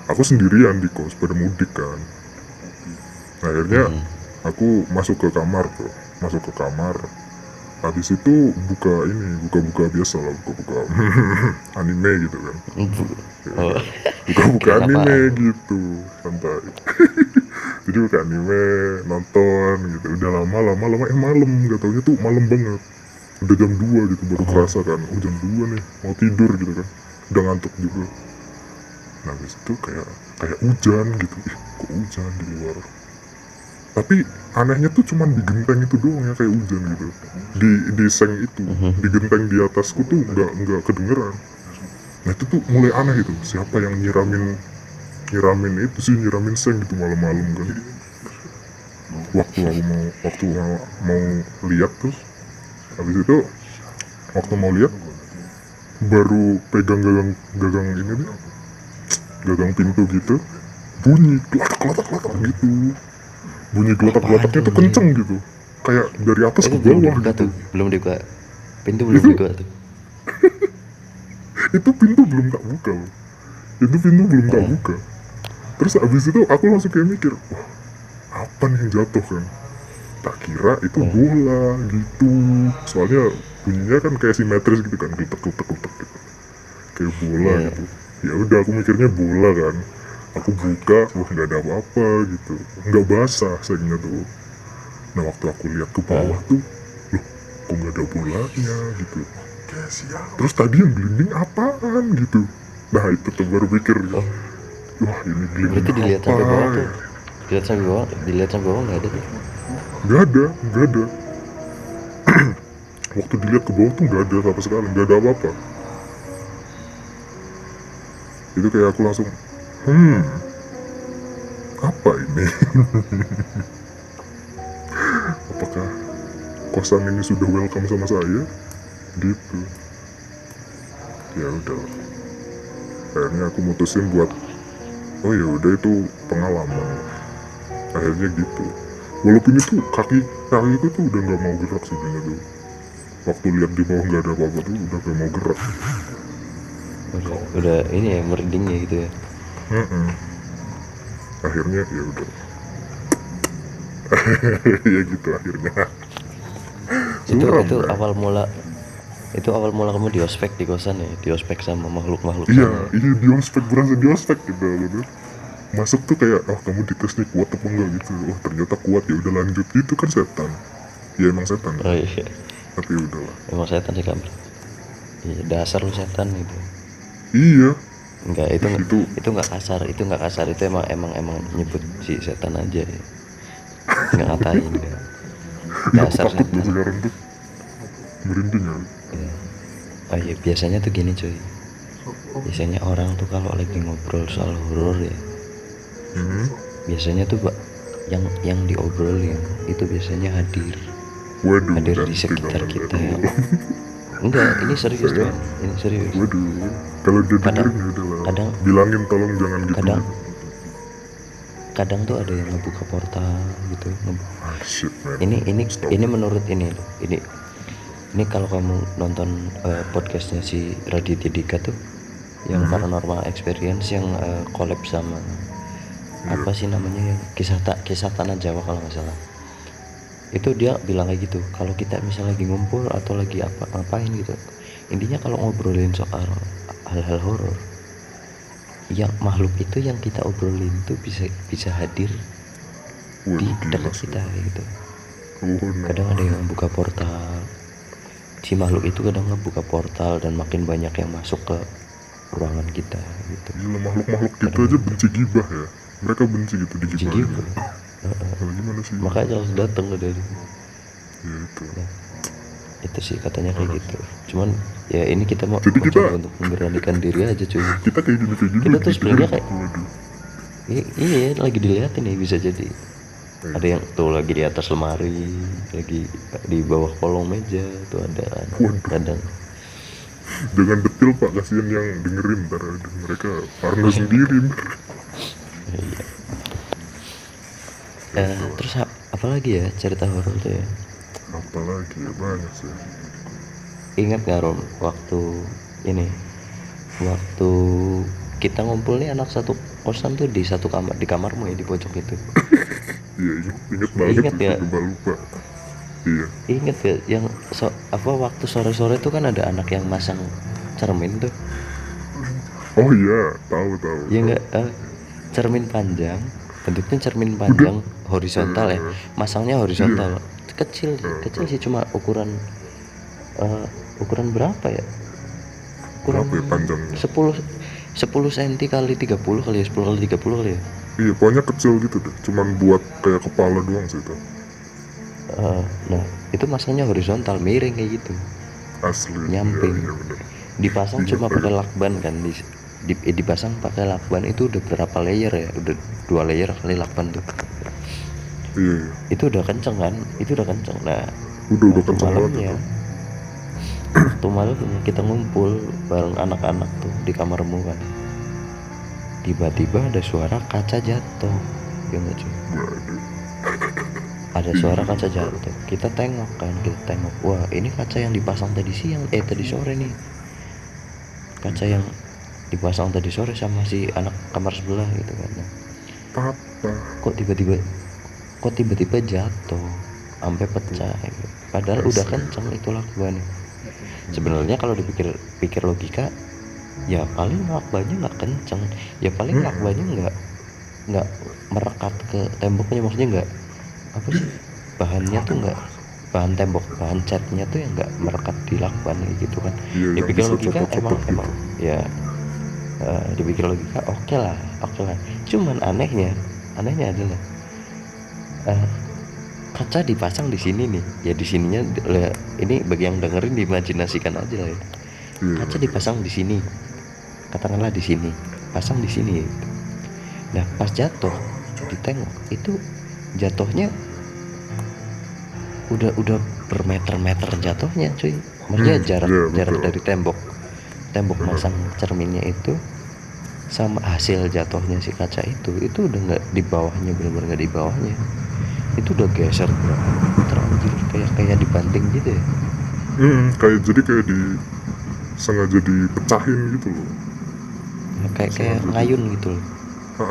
aku sendirian di kos, pada mudik kan. Nah, akhirnya aku masuk ke kamar tuh, habis itu buka biasa lah, buka anime gitu kan. Oh, Buka kirain anime apaan? gitu, santai. Jadi buka anime, nonton gitu. Udah lama malam, gak taunya tuh malam banget. Udah jam 2 gitu baru kerasa kan, jam 2 nih, mau tidur gitu kan. Udah ngantuk juga. Nah, habis itu kayak hujan gitu. Kok hujan di luar? Tapi anehnya tuh cuman di genteng itu doang ya kayak hujan gitu. Di seng itu, di genteng di atasku tuh nggak kedengeran. Nah, itu tuh mulai aneh gitu. Siapa yang nyiramin seng gitu malam-malam kan. Waktu mau lihat terus, habis itu waktu mau lihat baru pegang gagang ini nih, gagang pintu gitu, bunyi gelatak gitu. Bunyi gelatak-gelataknya tuh kenceng gitu, kayak dari atas ke Itu belum bawah dibuka gitu. tuh, belum dibuka. Pintu belum dibuka tuh. Itu pintu belum tak buka loh. Terus abis itu aku langsung kayak mikir, wah, apa nih yang jatuh kan. Tak kira itu bola gitu, soalnya bunyinya kan kayak simetris gitu kan, geletek gitu, kayak bola gitu. Ya udah, aku mikirnya bola kan. Aku buka, wah nggak ada apa-apa gitu, nggak basah sengnya tuh. Nah, waktu aku lihat ke bawah tuh, loh, kok nggak ada bolanya gitu. Terus tadi yang gelinding apaan gitu. Nah, itu tuh baru pikir, wah ini Berarti gelinding dilihat apa sampai bawah tuh. ya. Dilihat sampai bawah nggak ada tuh. Nggak ada. Waktu dilihat ke bawah tuh nggak ada sama sekali, nggak ada apa-apa. Itu kayak aku langsung, apa ini? Apakah kosan ini sudah welcome sama saya? Gitu. Ya udah. Akhirnya aku mutusin buat, oh ya udah, itu pengalaman. Akhirnya gitu. Walaupun itu kakiku tuh udah nggak mau gerak sebenarnya tuh. Waktu lihat di bawah nggak ada apa-apa tuh udah nggak mau gerak. Udah ini ya merindingnya gitu ya. Akhirnya ya udah. Ya gitu akhirnya. itu Suram, itu ya. awal mula kamu di ospek di kosan ya, di ospek sama makhluk Iya, sana ya. iya di ospek, berasa di ospek gitu loh. Masuk tuh kayak, oh kamu dites nih kuat apa enggak gitu. Oh ternyata kuat, ya udah lanjut. Itu kan setan. Ya emang setan Oh kan. iya, Tapi ya udahlah. emang setan sih kamu. Iya, dasar lu setan gitu. Iya, Enggak, itu itu nggak kasar, itu emang nyebut si setan aja ya. Nggak ngatain ya. ya aku Dasar takut loh setan. sekarang tuh. Merinding ya. Ya. Oh iya, biasanya tuh gini cuy. Biasanya orang tuh kalau lagi ngobrol soal horor ya, Hmm. biasanya tuh Pak, yang diobrolin itu biasanya hadir Waduh, hadir di nanti sekitar dong, kita aduh. ya. Enggak, ini serius Saya, men, ini serius. waduh. Kalau dia Kadang dengerin ya udahlah. kadang Bilangin tolong jangan gitu. kadang kadang tuh ada yang ngebuka portal gitu. Ah shit man. Stop. Ini menurut ini loh. Ini kalau kamu nonton podcastnya si Raditya Dika tuh, yang paranormal experience yang collab sama apa sih namanya, yang kisah tanah Jawa kalau nggak salah. Itu dia bilang kayak gitu, kalau kita misalnya lagi ngumpul atau lagi ngapain gitu, intinya kalau ngobrolin soal hal-hal horor, yang makhluk itu yang kita obrolin tuh bisa hadir di Waduh, gila dekat sih. kita gitu. Oh no. Kadang ada yang buka portal, si makhluk itu kadang ngebuka portal dan makin banyak yang masuk ke ruangan kita gitu. Gila, makhluk-makhluk gitu aja benci gibah ya. Mereka benci gitu Jadi digibahin. gitu. Apalagi manusia. Makanya harus datang ke dari Ya itu. itu sih katanya kayak gitu. Cuman ya ini kita mau Jadi mencoba kita- untuk memberanikan diri aja cuy. Kita kayak gini Kita tuh sebenarnya kayak Waduh. iya lagi dilihatin nih, bisa jadi ada yang tuh lagi di atas lemari, lagi di bawah kolong meja tuh ada kan. Waduh. Kadang Jangan detil pak, kasihan yang dengerin ntar. Aduh, mereka parno sendiri ntar. terus apa lagi ya cerita horor tuh ya? Apalagi ya, banyak sih. Ingat gak Rom, waktu kita ngumpul nih anak satu kosan tuh di satu kamar, di kamarmu ya, di pojok itu. Iya, inget banget Ingat tuh, ya? lupa. Iya. Ingat ya yang waktu sore-sore tuh kan ada anak yang masang cermin tuh. Oh iya, tahu. Ya enggak, cermin panjang, bentuknya cermin panjang horizontal ya, masangnya horizontal. Kecil sih, cuma ukuran berapa ya? Ukuran Berapa ya panjangnya? 10 cm kali 30 kali ya, 10 kali 30 kali ya. Iya, pokoknya kecil gitu deh. Cuman buat kayak kepala doang sih itu. Nah itu masangnya horizontal, miring kayak gitu, Asli. nyamping. Iya bener. Dipasang Ingat cuma lagi. pakai lakban kan, dipasang pakai lakban itu udah berapa layer ya, udah 2 layer kali lakban tuh. Iya. Itu udah kenceng kan, nah Udah waktu kenceng banget malamnya itu. waktu malamnya kita ngumpul bareng anak-anak tuh di kamarmu kan, tiba-tiba ada suara kaca jatuh ya nggak cuy? Waduh. Ada suara kaca jatuh, kita tengok, wah ini kaca yang dipasang tadi sore nih, kaca yang dipasang tadi sore sama si anak kamar sebelah gitu kan. Nah, Papa. kok tiba-tiba jatuh sampai pecah gitu. Padahal udah kenceng itu lakban. Sebenarnya kalau dipikir logika, ya paling lakbannya nggak kenceng, ya paling lakbannya nggak merekat ke temboknya, maksudnya nggak apa sih, bahannya tuh nggak, bahan tembok, bahan catnya tuh yang nggak merekat di lakban gitu kan. Iya, yang Dipikir bisa logika copot-copot emang ya, dipikir logika oke lah. Cuman anehnya adalah kaca dipasang di sini nih ya, di sininya ini bagi yang dengerin diimajinasikan aja lah ya. Iya. Kaca dipasang di sini, katakanlah di sini, pasang di sini gitu. Nah pas jatuh ditengok itu jatuhnya udah bermeter-meter jatuhnya cuy. Maksudnya jarak betul. dari tembok masang cerminnya itu sama hasil jatuhnya si kaca itu udah nggak di bawahnya, benar-benar nggak di bawahnya, itu udah geser berapa meter anjir, kayak dibanting gitu ya. Kayak sengaja dipecahin gitu loh. Nah, kayak ngayun gitu loh.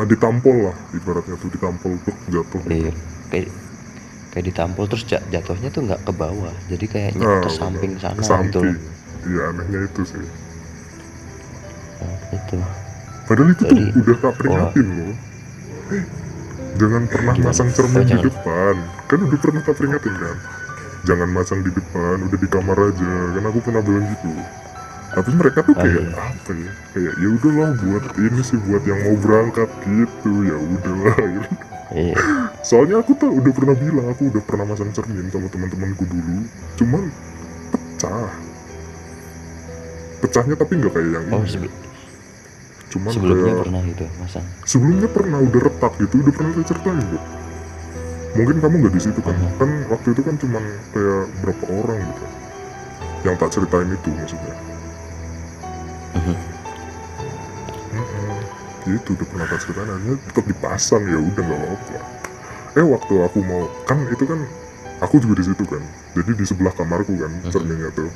Ditampol lah ibaratnya tuh, ditampol tuh jatuh gitu. Iya, kayak ditampol terus jatuhnya tuh nggak ke bawah, jadi kayaknya Nah, ke samping sana ke gitu loh. samping. Iya, anehnya itu sih. Nah, itu Padahal itu tuh jadi udah tak peringatin loh. Jangan pernah gimana? masang Oh, cermin di jangan. depan. Kan udah pernah tak peringatin kan. Jangan masang di depan, udah di kamar aja. Kan aku pernah bilang gitu. Tapi mereka tuh Oh, kayak iya. apa ya? Kayak ya udahlah buat ini sih, buat yang mau berangkat gitu. Ya udahlah. Iya. Soalnya aku tuh udah pernah bilang, aku udah pernah masang cermin sama teman-temanku dulu. Cuman pecah. Pecahnya tapi nggak kayak yang Oh, ini. Cuman sebelumnya kayak pernah gitu masang. sebelumnya pernah udah retak gitu, udah pernah saya ceritain kok. Mungkin kamu nggak di situ kan? Kan waktu itu kan cuman kayak berapa orang gitu yang tak ceritain itu maksudnya. Gitu udah pernah tak ceritain, akhirnya tetap dipasang, ya udah nggak apa-apa. Waktu aku mau kan itu kan aku juga di situ kan, jadi di sebelah kamarku kan cerminnya tuh.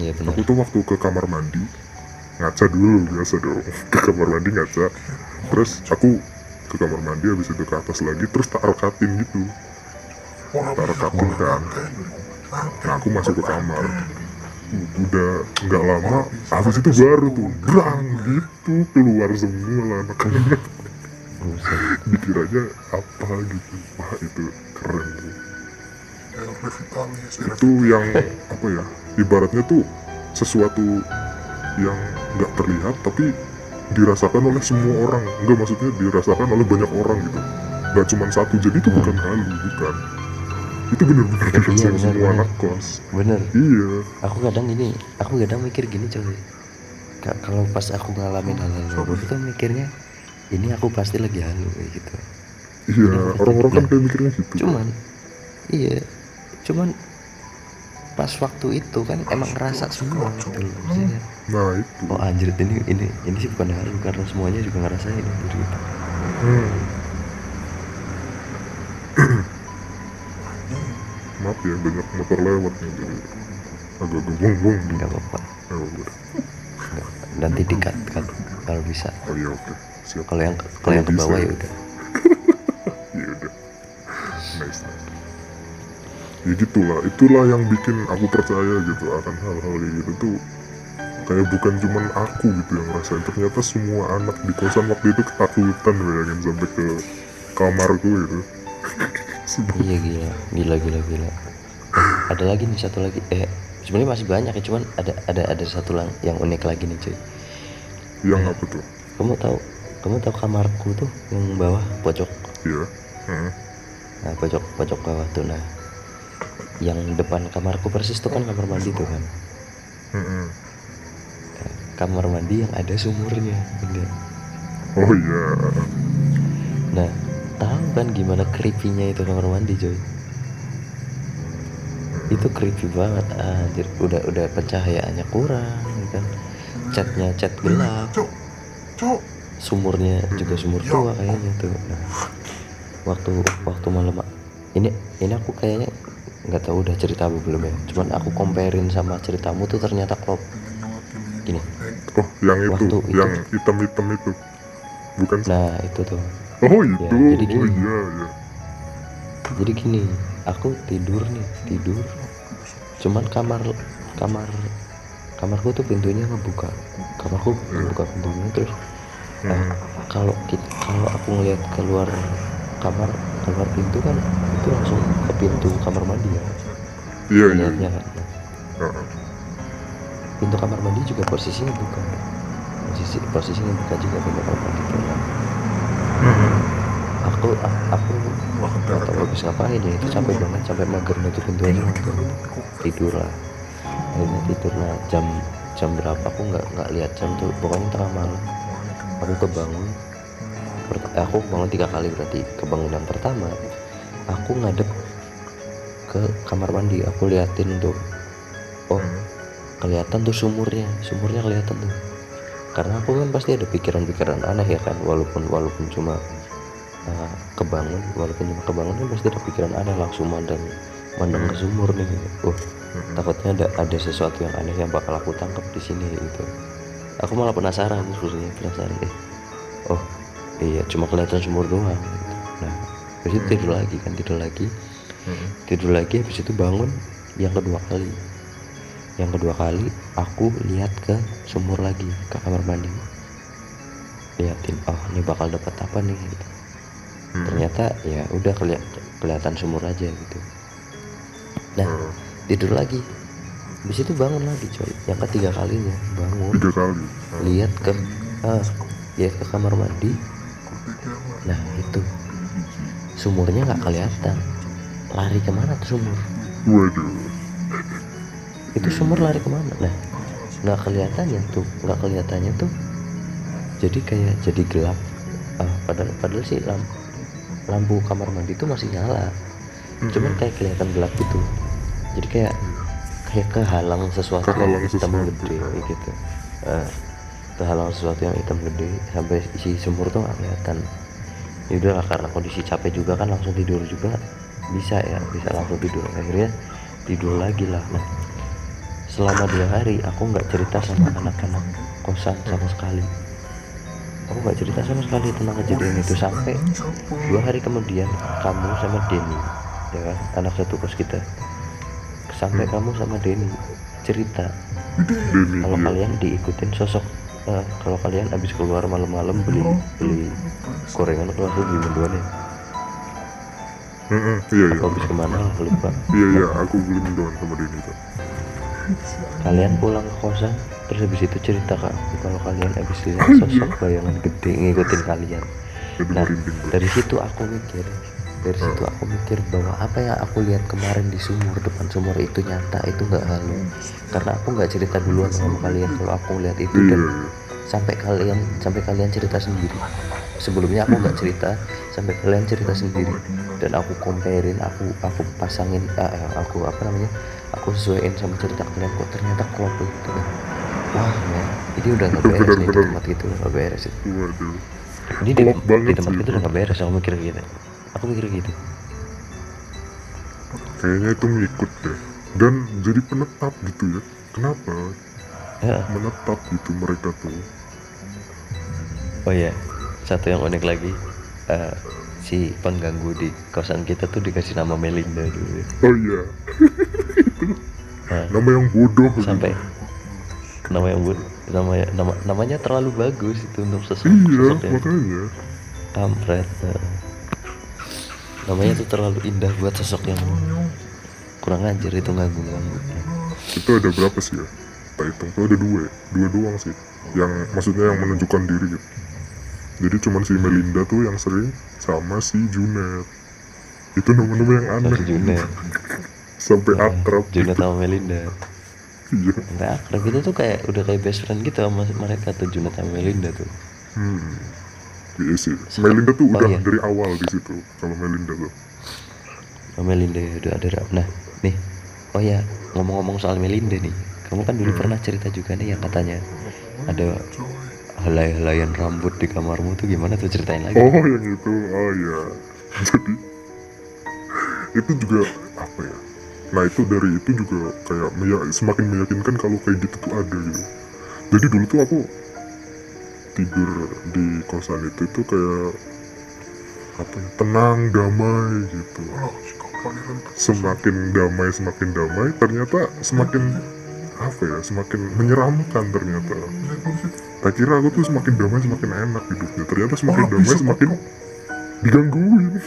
Iya benar. Aku tuh waktu ke kamar mandi ngaca dulu, biasa dong ke kamar mandi ngaca, terus aku ke kamar mandi, habis itu ke atas lagi, terus tak rekatin gitu, tak rekatin kan. Nah aku masuk ke kamar, udah nggak lama habis itu baru tuh brang gitu keluar semua lah anak-anak. Buset. Dikiranya apa gitu. Wah itu keren tuh. Itu yang apa ya, ibaratnya tuh sesuatu yang nggak terlihat tapi dirasakan oleh semua orang. Enggak, maksudnya dirasakan oleh banyak orang gitu, nggak cuma satu. Jadi itu bukan halu, bukan, itu bener-bener dirasain bener, semua bener. anak kos. Bener. Iya. Aku kadang mikir gini coy. Kalau pas aku ngalamin hal-hal itu mikirnya ini aku pasti lagi halu kayak gitu. Iya, orang-orang kan Nah, kayak mikirnya gitu. Cuman pas waktu itu kan emang ngerasa semua gitu loh. Maksudnya, Nah itu. oh anjir ini sih bukan halu karena semuanya juga ngerasain gitu. Maaf ya, banyak motor lewat nih, jadi agak gebung-bung. Nggak apa-apa. Oh, udah. Nanti dikat kan kalau bisa. Oh iya, oke, siap. Kalau yang ke bawah ya udah. Ya udah, nice. Ya gitulah, itulah yang bikin aku percaya gitu akan hal-hal kayak gitu tuh. Kayak bukan cuman aku gitu yang ngerasain, ternyata semua anak di kosan waktu itu ketakutan, bayangin sampai ke kamarku gitu. Iya gila. Ada lagi nih satu lagi. Sebenarnya masih banyak ya, cuman ada satu yang unik lagi nih cuy. Yang apa tuh? Kamu tahu kamarku tuh yang bawah pojok. Iya. Nah pojok bawah tuh, nah yang depan kamarku persis tuh kan kamar mandi tuh kan. Nah, kamar mandi yang ada sumurnya enggak. Oh iya. Nah tahu kan gimana creepy-nya itu kamar mandi coy. Itu creepy banget anjir, udah pencahayaannya kurang kan, catnya cat gelap, sumurnya juga sumur tua kayaknya tuh. Nah, waktu malam ini aku kayaknya nggak tahu udah cerita apa belum ya, cuman aku comparein sama ceritamu tuh ternyata klop gini. Oh yang itu, Waktu itu. yang hitam-hitam itu bukan? Nah itu tuh Oh itu. ya, jadi Oh gini. iya. Jadi gini, aku tidur cuman kamarku tuh pintunya ngebuka, ngebuka pintunya terus. Kalau aku ngeliat keluar pintu kan itu langsung ke pintu kamar mandi ya. Iya. Ngeliatnya kan. Pintu kamar mandi juga posisinya buka, posisinya buka juga pintu kamar mandi tuh. Aku nggak tahu habis ngapain ya, itu capek banget sampai mager nutup pintu aja, tidur lah. Akhirnya tidur lah jam berapa aku nggak lihat jam tuh, pokoknya tengah malam aku kebangun. Aku bangun 3 kali, berarti kebangunan pertama aku ngadep ke kamar mandi, aku liatin tuh, oh kelihatan tuh sumurnya kelihatan tuh. Karena aku kan pasti ada pikiran-pikiran aneh ya kan, walaupun cuma kebangun kan pasti ada pikiran aneh, langsung mandang ke sumur nih gitu. Takutnya ada sesuatu yang aneh yang bakal aku tangkap di sini gitu. Aku malah penasaran oh iya cuma kelihatan sumur doang gitu. Nah habis itu tidur lagi kan, tidur lagi habis itu bangun yang kedua kali aku lihat ke sumur lagi, ke kamar mandi, liatin oh ini bakal dapat apa nih gitu. Ternyata ya udah kelihatan sumur aja gitu. Nah tidur lagi, habis itu bangun lagi coy, yang ketiga kalinya bangun 3 kali. lihat ke kamar mandi. Nah itu sumurnya nggak kelihatan, lari kemana tuh sumur, Waduh. itu sumur lari kemana. Nah nggak kelihatannya tuh jadi kayak jadi gelap. Padahal sih lampu kamar mandi itu masih nyala, cuman kayak kelihatan gelap gitu, jadi kayak kehalang sesuatu yang hitam gede gitu. Kehalang sesuatu yang hitam gede sampai isi sumur tuh nggak kelihatan. Ya udahlah, karena kondisi capek juga kan, langsung tidur juga bisa langsung tidur. Akhirnya tidur lagi lah. Nah selama 2 hari aku nggak cerita sama anak-anak kosan sama sekali. Aku nggak cerita sama sekali tentang kejadian itu sampai 2 hari kemudian kamu sama Denny, ya kan, anak satu kos kita, sampai kamu sama Denny cerita kalau kalian diikutin sosok, kalau kalian habis keluar malam-malam beli gorengan, kalau aku beli mendoan ya. Iya. Aku habis kemana lah lupa. Iya, aku beli mendoan sama Denny tuh. Kalian pulang ke kosan, terus habis itu cerita ke aku kalau kalian habis lihat sosok bayangan gede ngikutin kalian. Nah dari situ aku mikir bahwa apa yang aku lihat kemarin di depan sumur itu nyata, itu nggak halu. Karena aku nggak cerita duluan sama kalian kalau aku lihat itu, dan sampai kalian cerita sendiri. Sebelumnya aku nggak cerita, sampai kalian cerita sendiri, dan aku comparein, aku pasangin, aku sesuaiin sama cerita kalian, kok ternyata klop gitu kan. Wah men, ini udah nggak beres nih, di tempat gitu udah nggak beres itu. Waduh. Ini di tempat itu udah nggak beres, aku mikir gitu. Kayaknya itu ngikut deh, dan jadi penetap gitu ya. Kenapa menetap gitu mereka tuh? Oh ya, satu yang unik lagi, si pengganggu di kosan kita tuh dikasih nama Melinda dulu. Oh iya. Itu nama yang bodoh sampai namanya terlalu bagus itu untuk sosok iya, yang makanya kampret. Namanya tuh terlalu indah buat sosok yang kurang ajar, itu nganggu. itu ada berapa sih ya? Tak hitung tuh ada 2 doang sih, yang maksudnya yang menunjukkan diri gitu. Jadi cuman si Melinda tuh yang sering sama si Junet. Itu nama-nama yang aneh. Junet Sampai akrab Junet gitu. sama Melinda. Iya. Sampai akrab gitu tuh, kayak udah kayak best friend gitu sama mereka tuh, Junet sama Melinda tuh. Iya sih. Melinda tuh udah dari awal di situ. Kalau Melinda tuh. Melinda ya udah ada. Nah nih, oh ya, ngomong-ngomong soal Melinda nih, kamu kan dulu pernah cerita juga nih yang katanya ada helai-helaian rambut di kamarmu tuh, gimana tuh, ceritain lagi. Oh yang itu, oh ya. Jadi itu juga apa ya? Nah itu dari itu juga kayak semakin meyakinkan kalau kayak gitu tuh ada gitu. Jadi dulu tuh aku tidur di kosan itu tuh kayak apa ya, tenang, damai gitu. Semakin damai ternyata semakin apa ya, semakin menyeramkan ternyata. Tak kira aku tuh semakin damai semakin enak hidupnya, ternyata semakin damai semakin digangguin.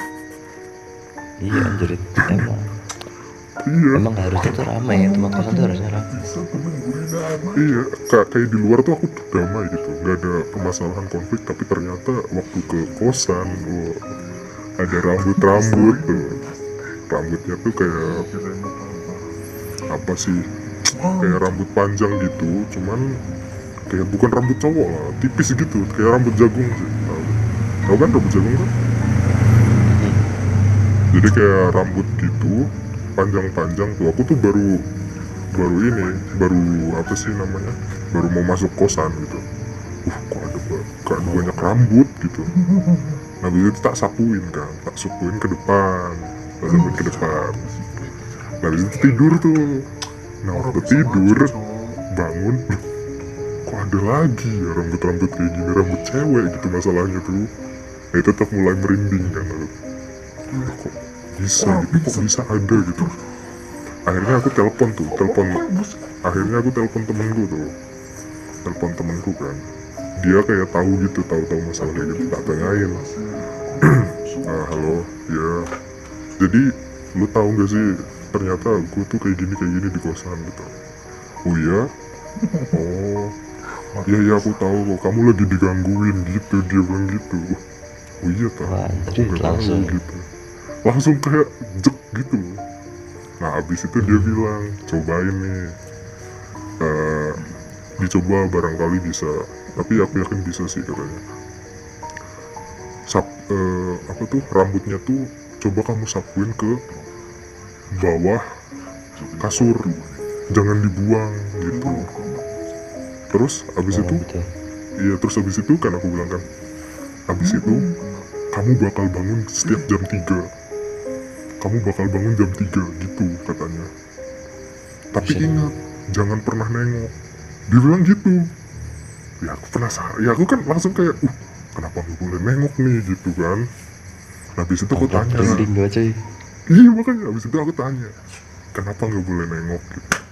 Iya anjir, emang harusnya tuh ramai ya, tempat kosan tuh harusnya ramai. Iya, kayak di luar tuh aku tuh damai gitu, nggak ada permasalahan konflik, tapi ternyata waktu ke kosan, ada rambut tuh, rambutnya tuh kayak apa sih, kayak rambut panjang gitu, cuman kayak bukan rambut cowok lah, tipis gitu, kayak rambut jagung sih. Tahu kan rambut jagung kan? Jadi kayak rambut gitu, panjang-panjang tuh. Aku tuh baru apa sih namanya, baru mau masuk kosan gitu. Kok ada banyak rambut gitu. Nah itu tak sapuin ke depan. Nah itu tidur tuh. Nah waktu tidur bangun, kok ada lagi ya rambut kayak gini, rambut cewek gitu masalahnya tuh. Nah itu tetap mulai merinding kan. kok bisa gitu, kok bisa ada gitu. Akhirnya aku telepon temenku kan, dia kayak tahu gitu, tahu masalah kayak gitu. Tak tanyain, halo ya, jadi lu tahu gak sih ternyata gue tuh kayak gini di kosan gitu. Oh iya, oh iya aku tahu kok, kamu lagi digangguin gitu, dia bilang gitu. Oh iya tak, Wah, aku nggak tahu langsung. gitu, langsung kayak jek gitu. Nah abis itu dia bilang cobain nih, dicoba barangkali bisa, tapi aku yakin bisa sih katanya. Apa tuh, rambutnya tuh coba kamu sapuin ke bawah kasur, jangan dibuang gitu. Terus abis itu Gitu. iya, terus abis itu kan aku bilang kan, abis itu kamu bakal bangun setiap jam 3, kamu bakal bangun jam 3 gitu katanya. Tapi Buset. ingat, jangan pernah nengok, dia bilang gitu. Ya aku penasaran, ya aku kan langsung kayak kenapa nggak boleh nengok nih gitu kan. Nah abis itu aku tanya, Trending gue cuy. iya makanya abis itu aku tanya, kenapa nggak boleh nengok gitu.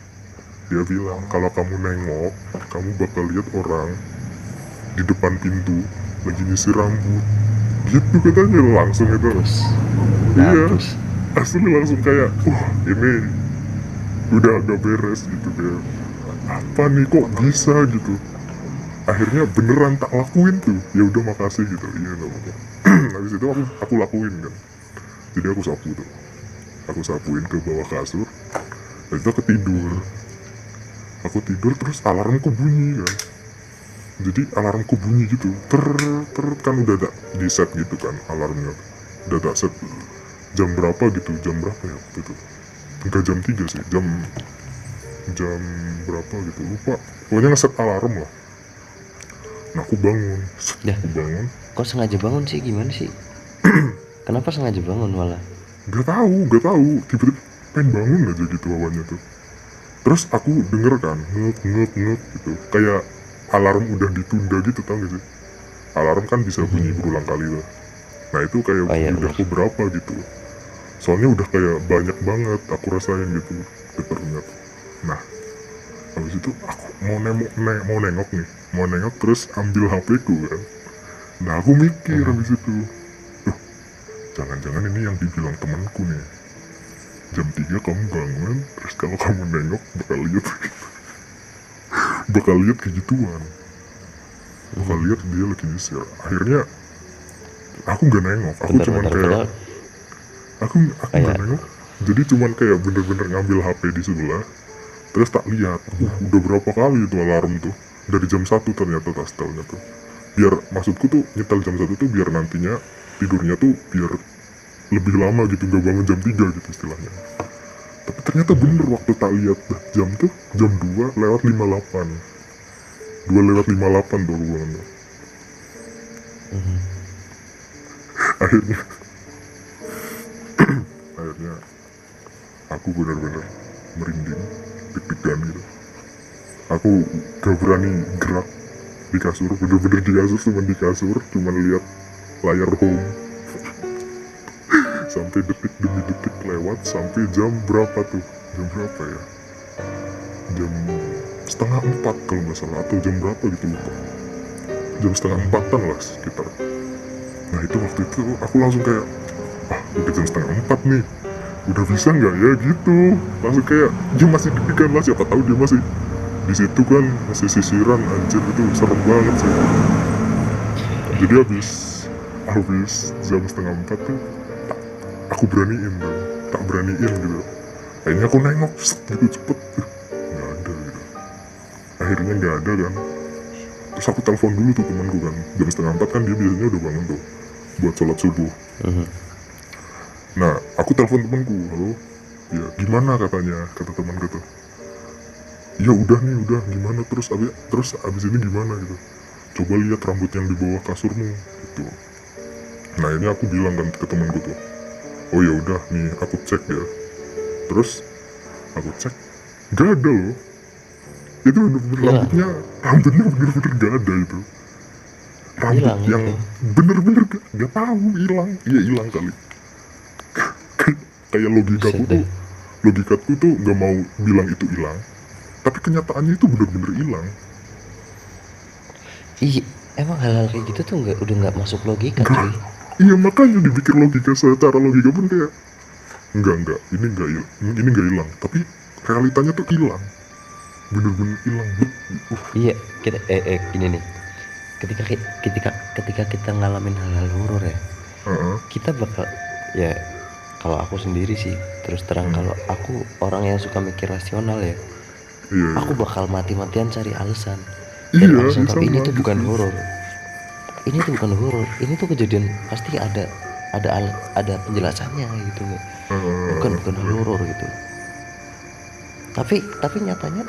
Dia bilang kalau kamu nengok, kamu bakal lihat orang di depan pintu lagi nyisir rambut gitu katanya. Langsung itu iya, Mampus. asli langsung kayak ini udah agak beres gitu, kayak apa nih kok bisa gitu. Akhirnya beneran tak lakuin tuh, ya udah makasih gitu, iya nggak apa-apa. Habis itu aku lakuin kan, jadi aku sapuin ke bawah kasur. Habis itu aku tidur terus alarmku bunyi kan. Jadi alarmku bunyi gitu, ter kan udah ada di set gitu kan alarmnya, udah tak set jam berapa gitu, jam berapa ya waktu itu, enggak jam 3 sih, jam berapa gitu lupa, pokoknya ngeset alarm lah. Nah aku bangun, Ya. aku bangun, Kok sengaja bangun sih, gimana sih? Kenapa sengaja bangun malah? nggak tahu, tiba-tiba pengen bangun aja gitu awalnya tuh. Terus aku denger kan ngek gitu, kayak alarm udah ditunda gitu, tau gak sih? Alarm kan bisa bunyi berulang kali tuh. Nah itu kayak Oh, iya, udah bener. aku berapa gitu, soalnya udah kayak banyak banget aku rasain gitu getarnya tuh. Nah habis itu aku mau nengok terus ambil HP ku kan. Nah aku mikir habis itu, jangan-jangan ini yang dibilang temanku nih, jam 3 kamu bangun, terus kalau kamu nengok bakal lihat kegituan, bakal lihat dia lagi nyisir. Akhirnya aku nggak nengok, aku cuman Bentar, kayak padahal aku nggak nengok, jadi cuman kayak bener-bener ngambil HP di sebelah, terus tak lihat, udah berapa kali itu alarm tuh, dari jam 1 ternyata tak setelnya tuh. Biar maksudku tuh nyetel jam 1 tuh biar nantinya tidurnya tuh biar lebih lama gitu, nggak bangun jam 3 gitu istilahnya. Tapi ternyata bener waktu tak lihat jam tuh jam 2:58, 2:58 tuh aku bangun tuh. Akhirnya akhirnya aku benar-benar merinding, deg-degan gitu. Aku gak berani gerak di kasur, bener-bener di kasur, cuman lihat layar home. Sampai detik demi detik lewat, sampai jam berapa tuh, jam berapa ya, jam 3:30 kalau nggak salah, atau jam berapa gitu lupa, jam 3:30 lah sekitar. Nah itu waktu itu aku langsung kayak udah jam 3:30 nih, udah bisa nggak ya gitu, langsung kayak dia masih deg-degan lah, siapa tahu dia masih di situ kan, masih sisiran, anjir itu serem banget sih. Jadi habis jam 3:30 tuh aku beraniin kan, tak beraniin gitu. Akhirnya aku nengok gitu cepet, nggak ada gitu. Akhirnya nggak ada kan, terus aku telepon dulu tuh temanku kan, jam 3:30 kan dia biasanya udah bangun tuh buat sholat subuh. Nah aku telepon temanku, halo ya gimana katanya, kata temanku tuh, ya udah gimana, terus abis ini gimana gitu, coba lihat rambut yang di bawah kasurmu gitu. Nah ini aku bilang kan ke temanku tuh, oh ya udah nih aku cek ya. Terus aku cek nggak ada loh, itu bener-bener rambutnya bener-bener nggak ada itu rambut Hilang yang itu. bener-bener nggak tahu, hilang, iya hilang kali. kayak logikaku Buset dah. tuh logikaku tuh nggak mau bilang itu hilang, tapi kenyataannya itu bener-bener hilang. Ih, emang hal-hal kayak gitu tuh udah nggak masuk logika cuy. Iya, makanya dipikir logika, secara logika pun kayak enggak, ini nggak hilang, tapi realitanya tuh hilang, bener-bener hilang. Iya, kita gini nih. Ketika kita ngalamin hal-hal horor ya, Heeh. kita bakal, ya kalau aku sendiri sih terus terang, kalau aku orang yang suka mikir rasional ya, Iya, aku bakal mati-matian cari alasan. iya, Cari alasan, tapi sama ini tuh gitu. bukan horor. Ini tuh bukan horor. Ini tuh kejadian pasti ada penjelasannya gitu. Bukan horor gitu. Tapi nyatanya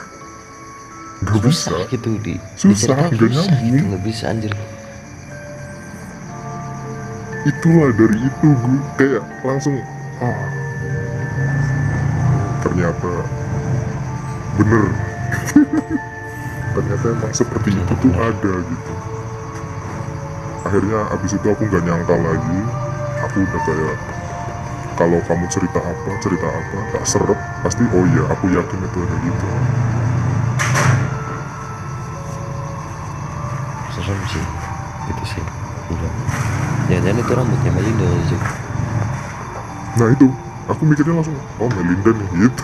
Nggak bisa, susah gitu susah, diceritain, nggak susah nyambung. gitu, nggak bisa anjir. Itulah dari itu gue kayak langsung ternyata bener. Ternyata emang seperti itu tuh ada gitu. Akhirnya abis itu aku nggak nyangka lagi. Aku udah kayak, kalau kamu cerita apa tak seret, pasti oh iya aku yakin itu ada gitu. Serem sih itu sih. Udah, jangan itu rambutnya Melinda aja. Nah itu aku mikirnya langsung, oh Melinda nih gitu.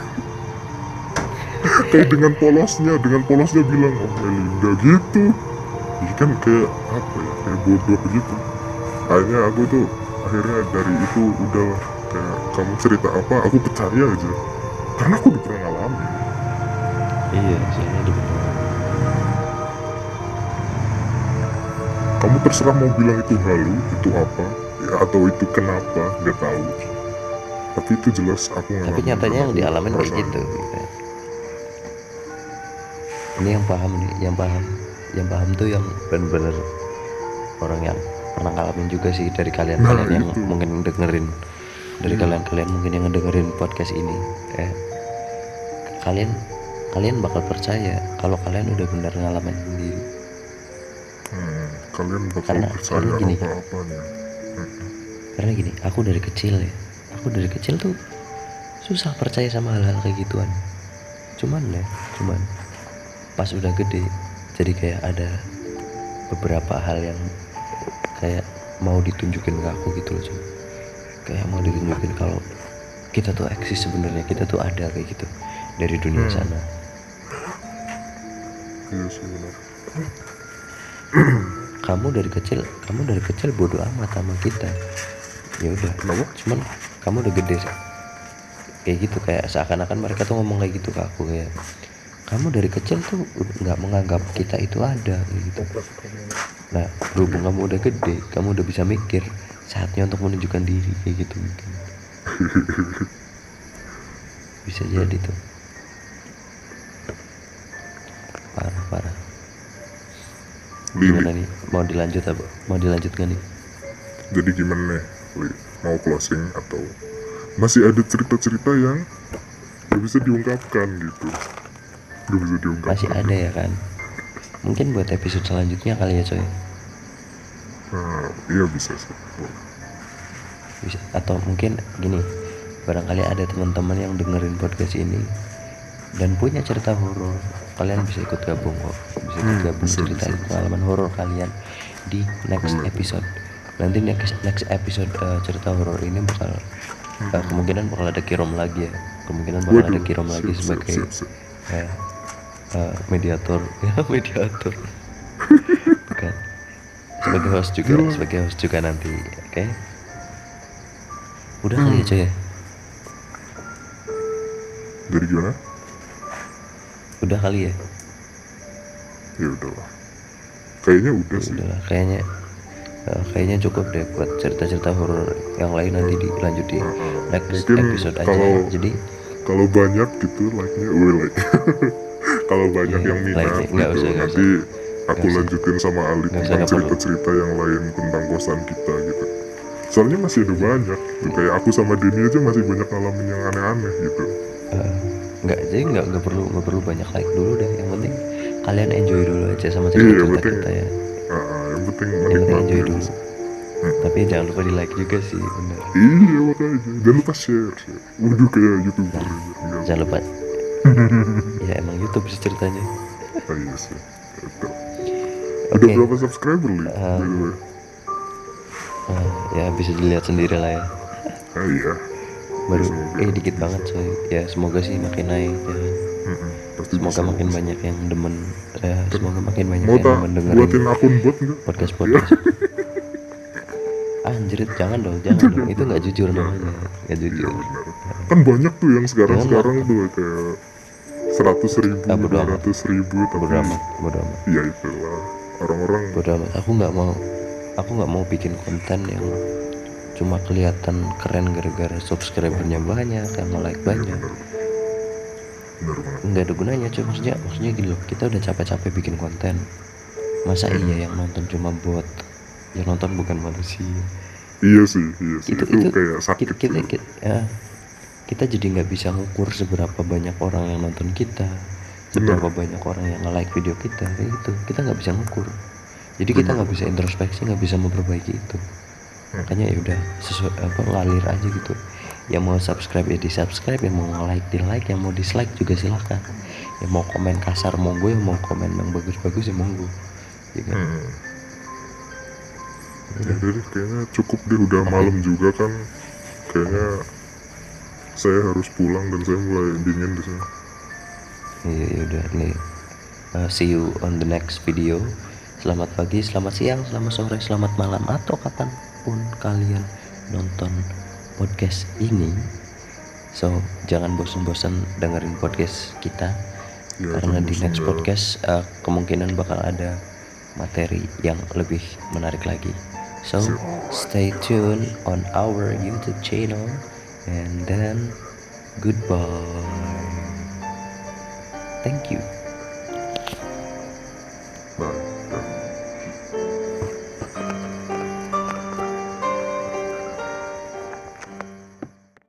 Kayak dengan polosnya bilang oh Melinda gitu. Ini kan kayak apa ya, kayak bodoh gitu. Akhirnya dari itu udah kayak, kamu cerita apa aku percaya aja, karena aku udah pernah ngalamin. Iya, soalnya di bener. Kamu terserah mau bilang itu halu, itu apa ya, atau itu kenapa, nggak tahu, tapi itu jelas aku ngalamin. Tapi nyatanya dan yang aku dialamin kayak ngerasain. gitu. Ini yang paham nih, yang paham tuh yang bener-bener orang yang pernah ngalamin juga sih, dari kalian-kalian Nah, yang itu. mungkin dengerin, dari kalian-kalian mungkin yang ngedengerin podcast ini, kalian bakal percaya kalau kalian udah benar ngalamin sendiri. Kalian bakal Karena percaya gini, apa-apanya. karena gini, aku dari kecil tuh susah percaya sama hal-hal kayak gituan. Cuman pas udah gede, jadi kayak ada beberapa hal yang kayak mau ditunjukin ke aku gitu loh cuy. Kayak mau ditunjukin kalau kita tuh eksis sebenarnya, kita tuh ada kayak gitu dari dunia sana. Iya sih benar. Kamu dari kecil bodoh amat sama kita, ya udah. Kenapa? Cuman kamu udah gede kayak gitu, kayak seakan-akan mereka tuh ngomong kayak gitu ke aku, kayak kamu dari kecil tuh nggak menganggap kita itu ada kayak gitu. Nah, berhubung kamu udah gede, kamu udah bisa mikir, saatnya untuk menunjukkan diri kayak gitu mungkin. Bisa jadi tuh. Parah. Gimana nih? Mau dilanjut apa? Mau dilanjut gak nih? Jadi gimana nih, Li? Mau closing atau masih ada cerita-cerita yang gak bisa diungkapkan gitu? Gak bisa diungkapkan. Masih ada ya kan? Mungkin buat episode selanjutnya kali ya coy. Nah, iya bisa sih. Bisa. Atau mungkin gini, barangkali ada teman-teman yang dengerin podcast ini dan punya cerita horor, kalian bisa ikut gabung kok. Bisa ikut gabung, ceritain pengalaman horor kalian di next episode. Nanti next episode cerita horor ini bakal kemungkinan bakal ada Kirom lagi ya. Kemungkinan bakal ada Kirom lagi sebagai mediator. Ya, mediator. Bukan. Sebagai host juga nanti. Oke. Udah kali ya coy ya. Jadi gimana? Udah kali ya. Ya udahlah. Kayaknya udah sih. Udahlah, kayaknya cukup deh buat cerita-cerita horor yang lain, nanti dilanjut di next Mungkin episode aja ya. Jadi kalau banyak gitu like-nya, kalau banyak yang minat like-nya, gitu, nggak usah. nanti aku lanjutin sama Ali tentang perlu. cerita-cerita yang lain tentang kosan kita gitu. Soalnya masih ada banyak gitu. Kayak aku sama Denny aja masih banyak ngalamin yang aneh-aneh gitu. nggak perlu banyak like dulu deh. Yang penting kalian enjoy dulu aja sama cerita-cerita kita ya. Yang penting Yang penting menikmati enjoy aja dulu. sih. Tapi jangan lupa di like juga sih, bener. Iya makanya jangan lupa share. Waduh kayak youtuber aja. Enggak. Jangan lupa. Ya emang YouTube sih ceritanya. Ah, iya sih. Itu. Oke. Udah berapa subscriber li? By the way. Ya bisa dilihat sendiri lah ya. Ah iya. Baru Semoga dikit bisa. banget coy. Ya semoga sih makin naik ya. Pasti Semoga bisa. makin banyak yang demen. Ya semoga makin banyak Mau yang tak demen dengerin buatin akun bot nggak? podcast. Ya. Anjrit, jangan dong, jangan dong. Itu nggak jujur namanya, nggak Iya jujur. benar. Kan banyak tuh yang sekarang tuh kayak 100.000, Ah, bodo amat. 200.000 tapi Bodo amat, bodo amat, ya itulah orang-orang. bodo amat. Aku nggak mau bikin konten yang cuma kelihatan keren gara-gara subscribernya banyak, yang like banyak. Bener banget. Nggak ada gunanya cuy. Maksudnya gini loh, kita udah capek-capek bikin konten, masa iya yang nonton cuma bot, yang nonton bukan manusia. Iya sih itu kayak sakit kita, tuh. kita jadi nggak bisa ngukur seberapa banyak orang yang nonton kita, seberapa banyak orang yang nge-like video kita, kayak gitu. Kita nggak bisa ngukur, jadi kita nggak bisa introspeksi, nggak bisa memperbaiki itu. Makanya ya udah sesuai ngalir aja gitu. Yang mau subscribe ya di subscribe, yang mau like di like, yang mau dislike juga silahkan. Yang mau komen kasar monggo, yang mau komen yang bagus-bagus ya monggo, ya kan? Ya jadi kayaknya cukup deh, udah malam juga kan. Kayaknya saya harus pulang dan saya mulai dingin di sini. Iya ya udah nih. See you on the next video. Selamat pagi, selamat siang, selamat sore, selamat malam, atau kapanpun kalian nonton podcast ini. So jangan bosan-bosan dengerin podcast kita, Ya, karena di tunggu next sebentar. podcast kemungkinan bakal ada materi yang lebih menarik lagi. So stay tuned on our YouTube channel, and then goodbye. Thank you.